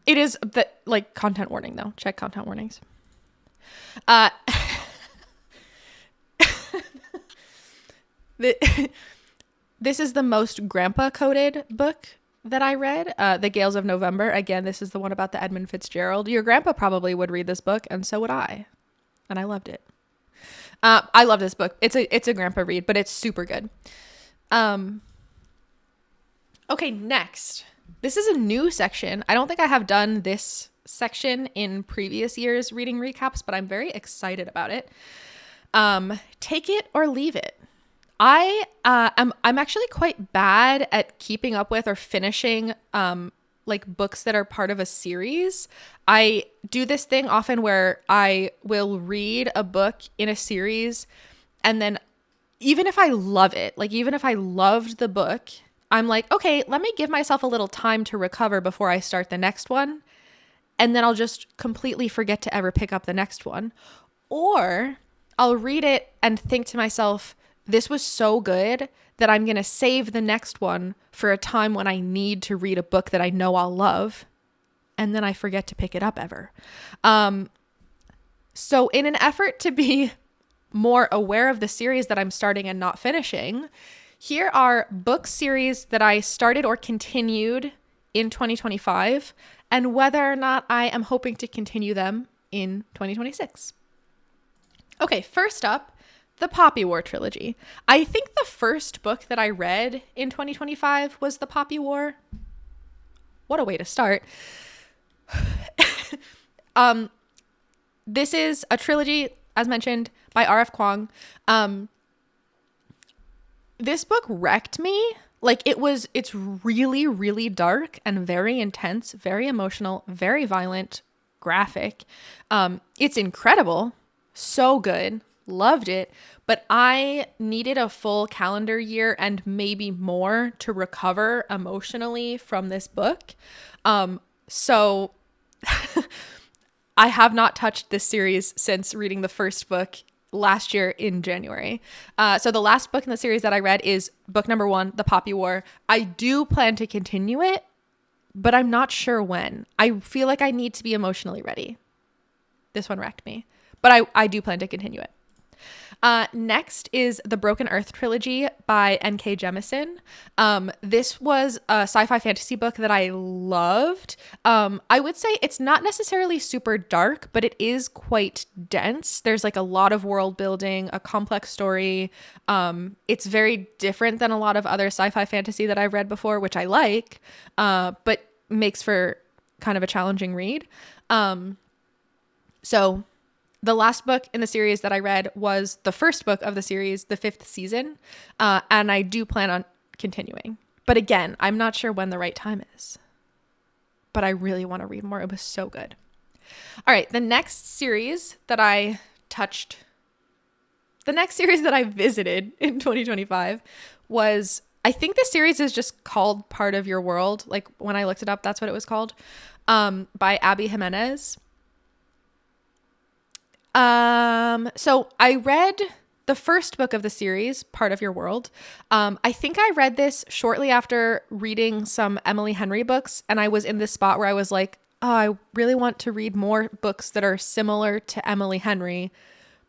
It is the like content warning though. Check content warnings. This is the most grandpa coded book that I read. The Gales of November. Again, this is the one about the Edmund Fitzgerald. Your grandpa probably would read this book, and so would I. And I loved it. I love this book. It's a grandpa read, but it's super good. Okay, next. This is a new section. I don't think I have done this section in previous years' reading recaps, but I'm very excited about it. Take it or leave it. I'm actually quite bad at keeping up with or finishing like books that are part of a series. I do this thing often where I will read a book in a series, and then even if I love it, like even if I loved the book, I'm like, okay, let me give myself a little time to recover before I start the next one. And then I'll just completely forget to ever pick up the next one. Or I'll read it and think to myself, this was so good that I'm going to save the next one for a time when I need to read a book that I know I'll love. And then I forget to pick it up ever. So in an effort to be more aware of the series that I'm starting and not finishing, here are book series that I started or continued in 2025 and whether or not I am hoping to continue them in 2026. Okay, first up, the Poppy War trilogy. I think the first book that I read in 2025 was The Poppy War. What a way to start. This is a trilogy, as mentioned, by R.F. Kuang. This book wrecked me. Like it's really, really dark and very intense, very emotional, very violent, graphic. It's incredible. So good. Loved it. But I needed a full calendar year and maybe more to recover emotionally from this book. So I have not touched this series since reading the first book last year in January. So the last book in the series that I read is book number 1, The Poppy War. I do plan to continue it, but I'm not sure when. I feel like I need to be emotionally ready. This one wrecked me, but I do plan to continue it. Next is the Broken Earth trilogy by N.K. Jemisin. This was a sci-fi fantasy book that I loved. I would say it's not necessarily super dark, but it is quite dense. There's like a lot of world building, a complex story. It's very different than a lot of other sci-fi fantasy that I've read before, which I like, but makes for kind of a challenging read. So the last book in the series that I read was the first book of the series, the 5th season, and I do plan on continuing. But again, I'm not sure when the right time is. But I really want to read more. It was so good. All right, the next series that I visited in 2025 was, I think this series is just called Part of Your World. Like when I looked it up, that's what it was called, by Abby Jimenez. So I read the first book of the series, Part of Your World. I think I read this shortly after reading some Emily Henry books, and I was in this spot where I was like, oh, I really want to read more books that are similar to Emily Henry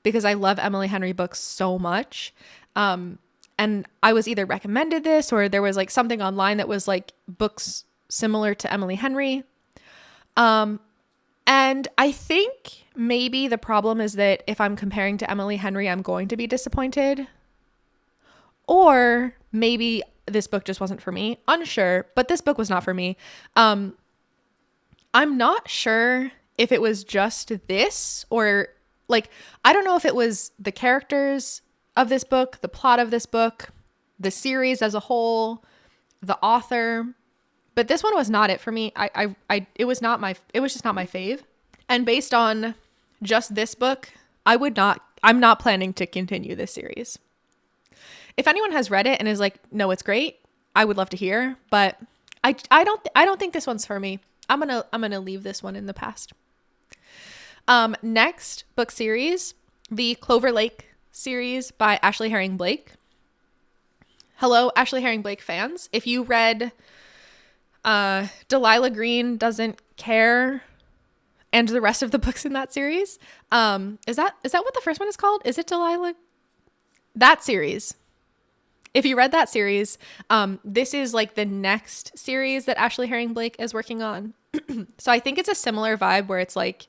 because I love Emily Henry books so much. And I was either recommended this or there was like something online that was like books similar to Emily Henry. And I think maybe the problem is that if I'm comparing to Emily Henry, I'm going to be disappointed. Or maybe this book just wasn't for me. Unsure, but this book was not for me. I'm not sure if it was just this or like, I don't know if it was the characters of this book, the plot of this book, the series as a whole, the author. But this one was not it for me. It was just not my fave. And based on just this book, I'm not planning to continue this series. If anyone has read it and is like, no, it's great, I would love to hear, but I don't think this one's for me. I'm going to leave this one in the past. Next book series, the Clover Lake series by Ashley Herring Blake. Hello, Ashley Herring Blake fans. If you read Delilah Green Doesn't Care and the rest of the books in that series, is that what the first one is called? Is it Delilah? That series. If you read that series, this is like the next series that Ashley Herring Blake is working on. So I think it's a similar vibe where it's like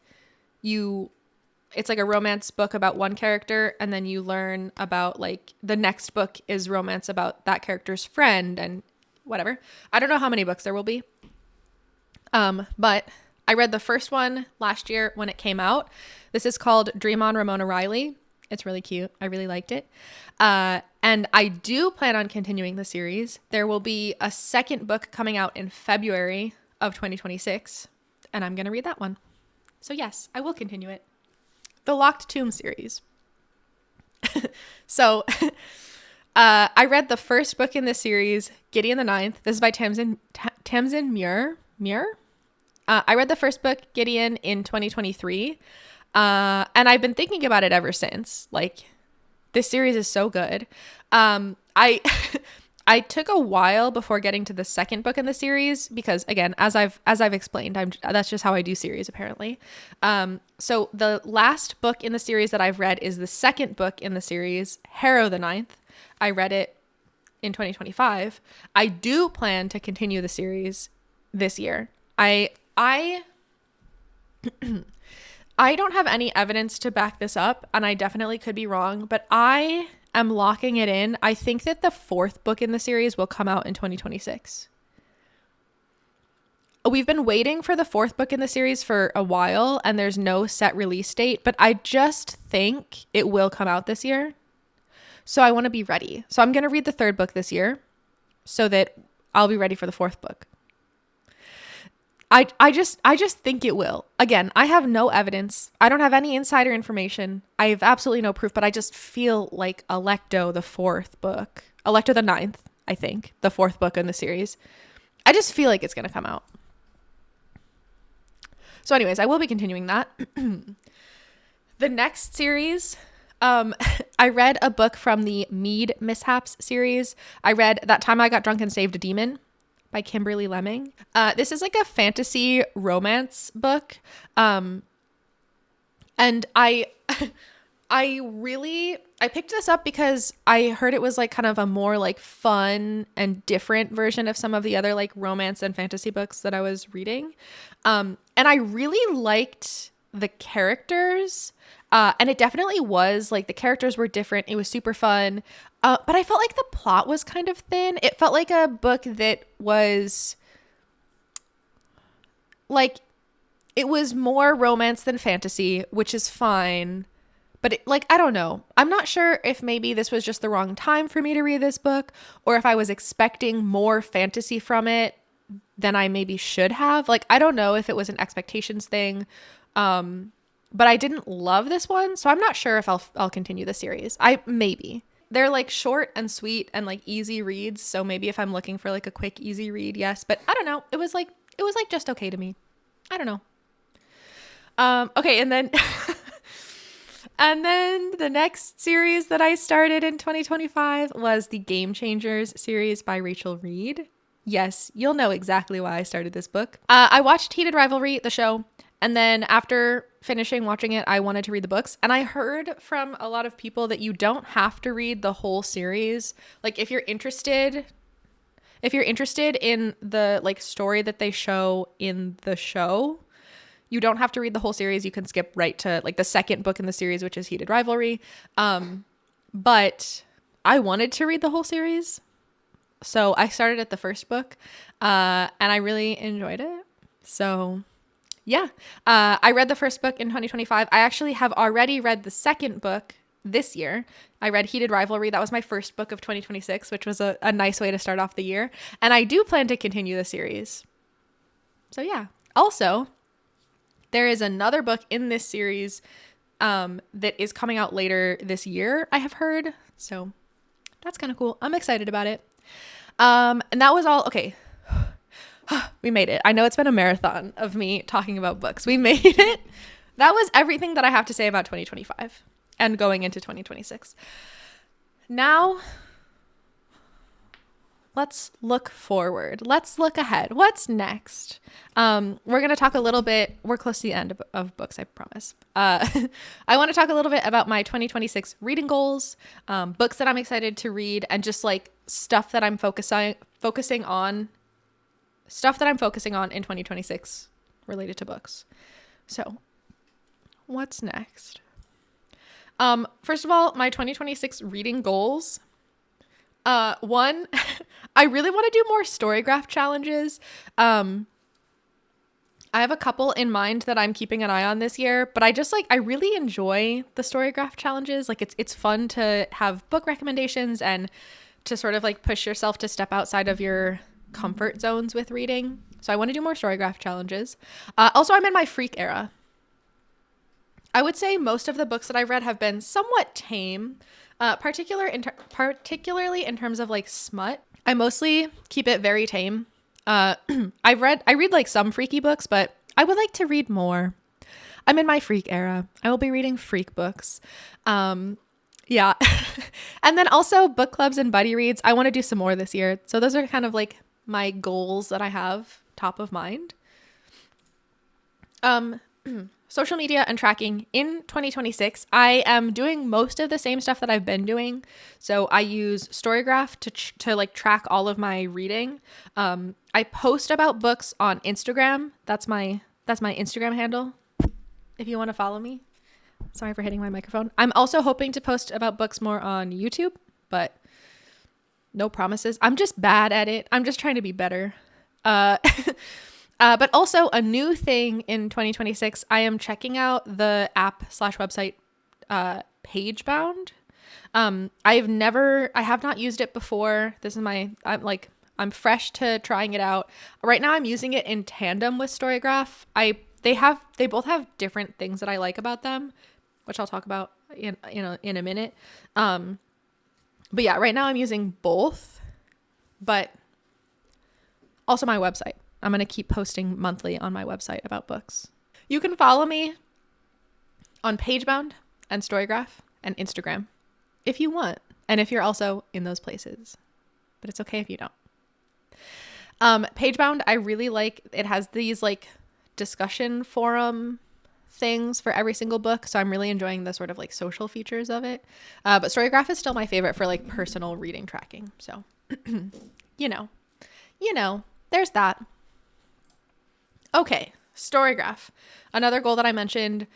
it's like a romance book about one character, and then you learn about like the next book is romance about that character's friend and whatever. I don't know how many books there will be. But I read the first one last year when it came out. This is called Dream On, Ramona Riley. It's really cute. I really liked it. And I do plan on continuing the series. There will be a second book coming out in February of 2026, and I'm going to read that one. So yes, I will continue it. The Locked Tomb series. So I read the first book in this series, Gideon the Ninth. This is by Tamsin Muir. I read the first book, Gideon, in 2023. And I've been thinking about it ever since. Like, this series is so good. I took a while before getting to the second book in the series because, again, as I've explained, that's just how I do series apparently. So the last book in the series that I've read is the second book in the series, Harrow the Ninth. I read it in 2025. I do plan to continue the series this year. I don't have any evidence to back this up, and I definitely could be wrong, but I am locking it in. I think that the fourth book in the series will come out in 2026. We've been waiting for the fourth book in the series for a while, and there's no set release date, but I just think it will come out this year. So I want to be ready. So I'm going to read the third book this year so that I'll be ready for the fourth book. I just think it will. Again, I have no evidence. I don't have any insider information. I have absolutely no proof, but I just feel like Alecto, Alecto the Ninth, I think, the fourth book in the series. I just feel like it's going to come out. So anyways, I will be continuing that. The next series, I read a book from the Mead Mishaps series. I read That Time I Got Drunk and Saved a Demon by Kimberly Lemming. This is like a fantasy romance book. And I picked this up because I heard it was like kind of a more like fun and different version of some of the other like romance and fantasy books that I was reading. And I really liked the characters. And it definitely was like the characters were different. It was super fun. But I felt like the plot was kind of thin. It felt like a book that was like, it was more romance than fantasy, which is fine. But I don't know. I'm not sure if maybe this was just the wrong time for me to read this book, or if I was expecting more fantasy from it than I maybe should have. Like, I don't know if it was an expectations thing. But I didn't love this one, so I'm not sure if I'll continue the series. Maybe. They're like short and sweet and like easy reads, so maybe if I'm looking for like a quick easy read, yes. But I don't know. It was like just okay to me. I don't know. Okay, and then and then the next series that I started in 2025 was the Game Changers series by Rachel Reed. Yes, you'll know exactly why I started this book. I watched Heated Rivalry, the show. And then after finishing watching it, I wanted to read the books. And I heard from a lot of people that you don't have to read the whole series. Like if you're interested in the like story that they show in the show, you don't have to read the whole series. You can skip right to like the second book in the series, which is Heated Rivalry. But I wanted to read the whole series. So I started at the first book and I really enjoyed it. So yeah, I read the first book in 2025. I actually have already read the second book this year. I read Heated Rivalry. That was my first book of 2026, which was a nice way to start off the year. And I do plan to continue the series. So yeah. Also, there is another book in this series that is coming out later this year, I have heard. So that's kind of cool. I'm excited about it. And that was all. Okay. We made it. I know it's been a marathon of me talking about books. We made it. That was everything that I have to say about 2025 and going into 2026. Now, let's look forward. Let's look ahead. What's next? We're going to talk a little bit. We're close to the end of books, I promise. I want to talk a little bit about my 2026 reading goals, books that I'm excited to read, and just like stuff that I'm focusing on in 2026 related to books. So what's next? First of all, my 2026 reading goals. One, I really want to do more Storygraph challenges. I have a couple in mind that I'm keeping an eye on this year, but I really enjoy the Storygraph challenges. Like it's fun to have book recommendations and to sort of like push yourself to step outside of your comfort zones with reading. So I want to do more Storygraph challenges. Also, I'm in my freak era. I would say most of the books that I've read have been somewhat tame, particularly in terms of like smut. I mostly keep it very tame. I read like some freaky books, but I would like to read more. I'm in my freak era. I will be reading freak books. Yeah. And then also book clubs and buddy reads. I want to do some more this year. So those are kind of like my goals that I have top of mind. Social media and tracking in 2026. I am doing most of the same stuff that I've been doing. So I use Storygraph to like track all of my reading. I post about books on Instagram. That's my Instagram handle. If you want to follow me. Sorry for hitting my microphone. I'm also hoping to post about books more on YouTube, but no promises. I'm just bad at it. I'm just trying to be better. But also a new thing in 2026, I am checking out the app/website Pagebound. I have not used it before. This is I'm fresh to trying it out. Right now I'm using it in tandem with Storygraph. They both have different things that I like about them, which I'll talk about in a minute. But yeah, right now I'm using both, but also my website. I'm going to keep posting monthly on my website about books. You can follow me on Pagebound and Storygraph and Instagram if you want, and if you're also in those places, but it's okay if you don't. Pagebound, I really like. It has these like discussion forum things for every single book, so I'm really enjoying the sort of like social features of it. But Storygraph is still my favorite for like personal reading tracking. So, you know, there's that. Okay, Storygraph. Another goal that I mentioned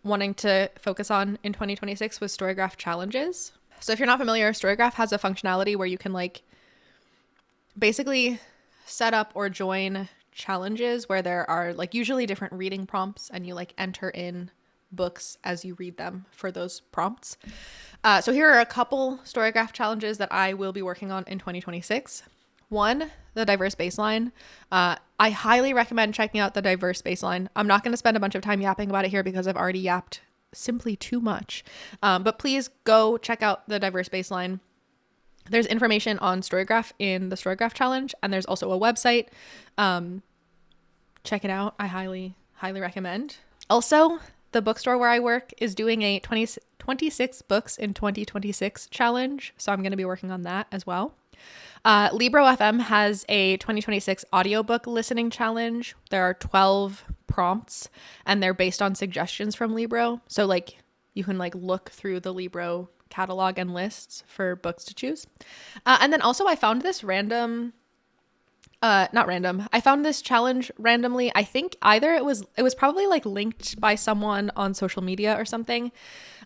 wanting to focus on in 2026 was Storygraph challenges. So if you're not familiar, Storygraph has a functionality where you can like basically set up or join challenges where there are like usually different reading prompts, and you like enter in books as you read them for those prompts. So here are a couple Storygraph challenges that I will be working on in 2026. One, the diverse baseline. I highly recommend checking out the diverse baseline. I'm not going to spend a bunch of time yapping about it here because I've already yapped simply too much. But please go check out the diverse baseline. There's information on Storygraph in the Storygraph challenge, and there's also a website. Check it out. I highly recommend. Also, the bookstore where I work is doing a 26 books in 2026 challenge, so I'm going to be working on that as well. Libro FM has a 2026 audiobook listening challenge. There are 12 prompts, and they're based on suggestions from Libro. So like you can like look through the Libro catalog and lists for books to choose. And then also I found this I found this challenge randomly. I think either it was probably like linked by someone on social media or something.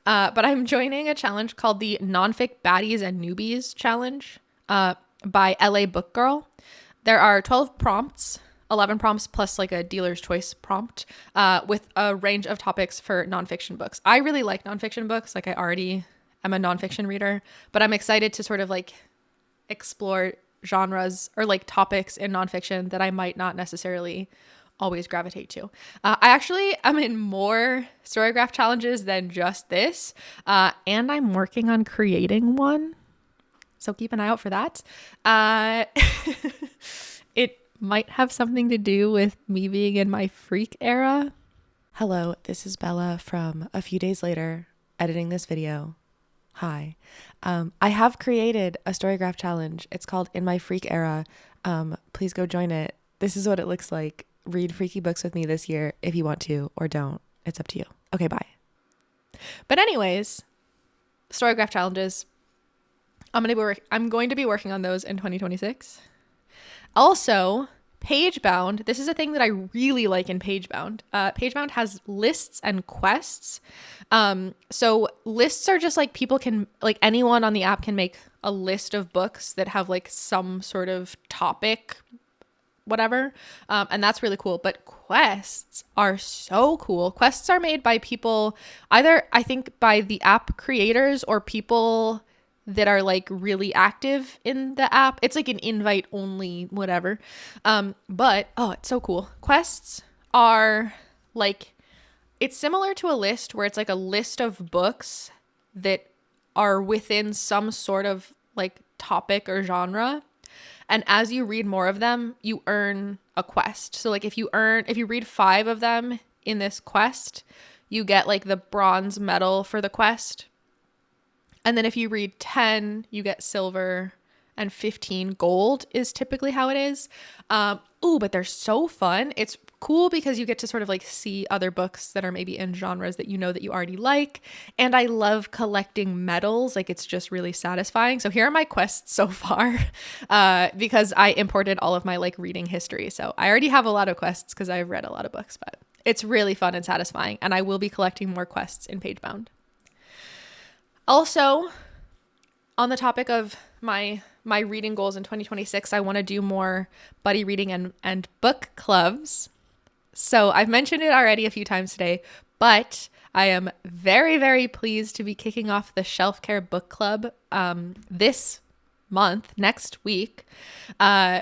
But I'm joining a challenge called the Nonfic Baddies and Newbies challenge by LA Book Girl. There are 12 prompts, 11 prompts plus like a dealer's choice prompt with a range of topics for nonfiction books. I really like nonfiction books. Like I already am a nonfiction reader, but I'm excited to sort of like explore genres or like topics in nonfiction that I might not necessarily always gravitate to. I actually am in more Storygraph challenges than just this, and I'm working on creating one. So keep an eye out for that. It might have something to do with me being in my freak era. Hello, this is Bella from A Few Days Later, editing this video. Hi. I have created a Storygraph challenge. It's called In My Freak Era. Please go join it. This is what it looks like. Read freaky books with me this year if you want to, or don't. It's up to you. Okay, bye. But anyways, Storygraph challenges. I'm going to be working on those in 2026. Also, Pagebound. This is a thing that I really like in Pagebound. Pagebound has lists and quests. So lists are just like people can, like anyone on the app can make a list of books that have like some sort of topic, whatever. And that's really cool. But quests are so cool. Quests are made by people, either I think by the app creators or people that are like really active in the app. It's like an invite only, whatever. But it's so cool. Quests are like, it's similar to a list where it's like a list of books that are within some sort of like topic or genre. And as you read more of them, you earn a quest. So like if you read 5 of them in this quest, you get like the bronze medal for the quest. And then if you read 10, you get silver, and 15 gold is typically how it is. But they're so fun. It's cool because you get to sort of like see other books that are maybe in genres that you know that you already like. And I love collecting medals. Like it's just really satisfying. So here are my quests so far because I imported all of my like reading history. So I already have a lot of quests because I've read a lot of books, but it's really fun and satisfying. And I will be collecting more quests in Pagebound. Also, on the topic of my reading goals in 2026, I want to do more buddy reading and book clubs. So I've mentioned it already a few times today, but I am very, very pleased to be kicking off the Shelf Care Book Club this month, next week,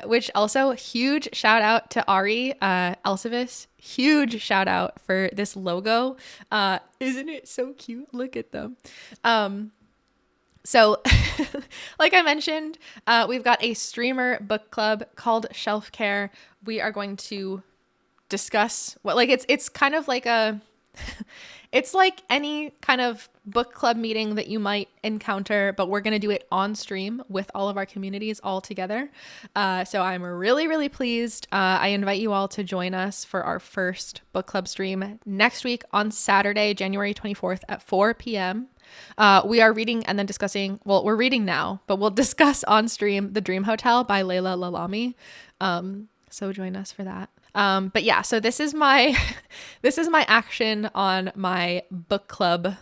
which also huge shout out to Ari Elsevis. Huge shout out for this logo. Isn't it so cute? Look at them. So like I mentioned, we've got a streamer book club called Shelf Care. We are going to discuss what, like, it's kind of like a it's like any kind of book club meeting that you might encounter, but we're going to do it on stream with all of our communities all together. So I'm really, really pleased. I invite you all to join us for our first book club stream next week on Saturday, January 24th at 4 p.m. We are reading and then discussing, well, we're reading now, but we'll discuss on stream The Dream Hotel by Layla Lalami. So join us for that. But yeah, so this is my action on my book club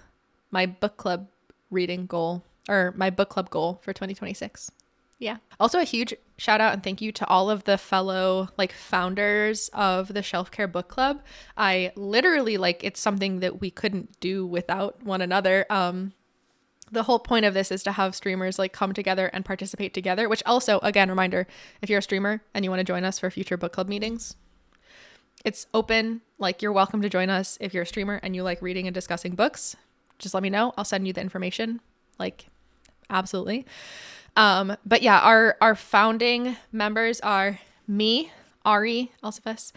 reading goal, or my book club goal for 2026. Yeah. Also a huge shout out and thank you to all of the fellow like founders of the Shelf Care Book Club. I literally, like, it's something that we couldn't do without one another. The whole point of this is to have streamers like come together and participate together, which also, again, reminder, if you're a streamer and you want to join us for future book club meetings, it's open. Like, you're welcome to join us if you're a streamer and you like reading and discussing books. Just let me know. I'll send you the information. Like, absolutely. But yeah, our founding members are me, Ari Elsifes,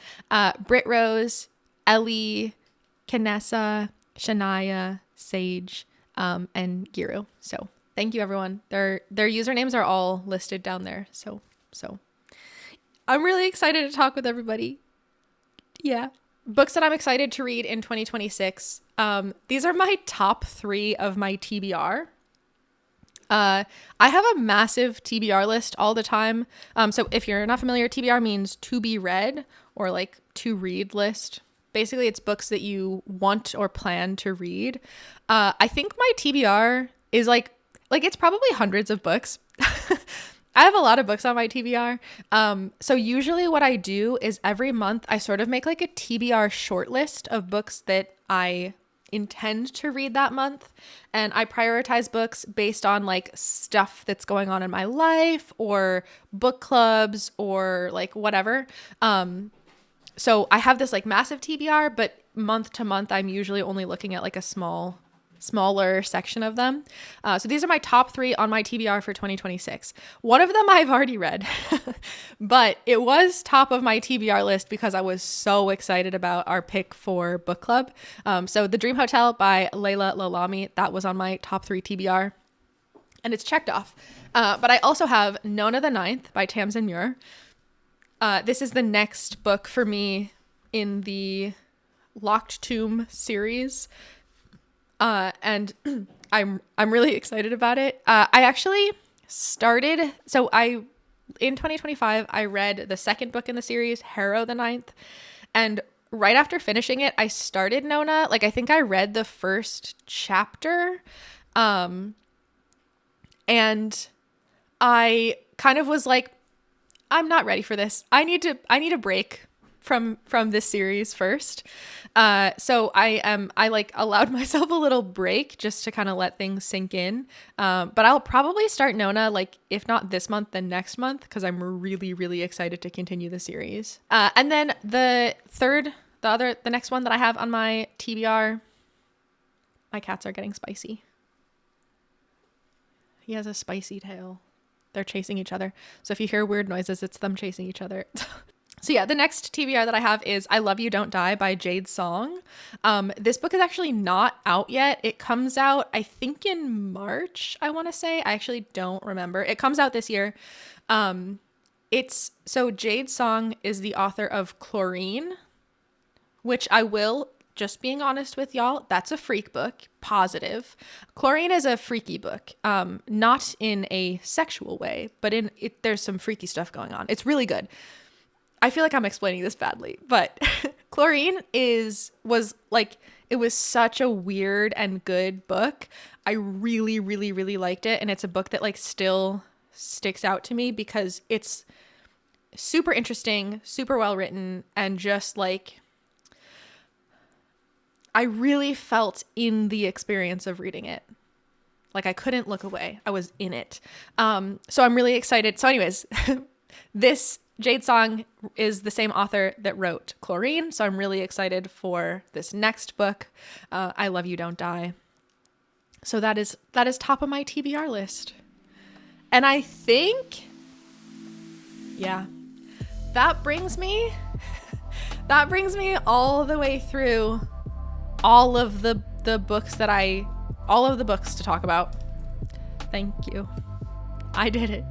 Britt Rose, Ellie, Kanessa, Shania, Sage, and Giru. So thank you, everyone. Their usernames are all listed down there. So I'm really excited to talk with everybody. Yeah. Books that I'm excited to read in 2026. These are my top 3 of my TBR. I have a massive TBR list all the time. So if you're not familiar, TBR means to be read, or like to read list. Basically, it's books that you want or plan to read. I think my TBR is like it's probably hundreds of books. I have a lot of books on my TBR. So usually what I do is every month I sort of make like a TBR short list of books that I intend to read that month. And I prioritize books based on like stuff that's going on in my life or book clubs or like whatever. So I have this like massive TBR, but month to month, I'm usually only looking at like a smaller section of them. So these are my top 3 on my TBR for 2026. One of them I've already read, but it was top of my TBR list because I was so excited about our pick for book club. So The Dream Hotel by Layla Lalami, that was on my top 3 TBR, and it's checked off. But I also have Nona the Ninth by Tamsin Muir. This is the next book for me in the Locked Tomb series. And I'm really excited about it. I actually started, in 2025, I read the second book in the series, Harrow the Ninth. And right after finishing it, I started Nona. Like, I think I read the first chapter. And I kind of was like, I'm not ready for this. I need a break from this series first. So I like allowed myself a little break just to kind of let things sink in. But I'll probably start Nona, like, if not this month, then next month, because I'm really, really excited to continue the series. And then the next one that I have on my TBR, my cats are getting spicy. He has a spicy tail. They're chasing each other. So if you hear weird noises, it's them chasing each other. So yeah, the next TBR that I have is I Love You Don't Die by Jade Song. This book is actually not out yet. It comes out, I think, in March, I want to say. I actually don't remember. It comes out this year. So Jade Song is the author of Chlorine, which I will, just being honest with y'all, that's a freak book, positive. Chlorine is a freaky book, not in a sexual way, but there's some freaky stuff going on. It's really good. I feel like I'm explaining this badly, but Chlorine was such a weird and good book. I really, really, really liked it. And it's a book that like still sticks out to me because it's super interesting, super well written, and just like, I really felt in the experience of reading it. Like, I couldn't look away. I was in it. So I'm really excited. So anyways, this Jade Song is the same author that wrote Chlorine. So I'm really excited for this next book, I Love You Don't Die. So that is top of my TBR list. And I think, yeah, that brings me that brings me all the way through all of the books all of the books to talk about. Thank you. I did it.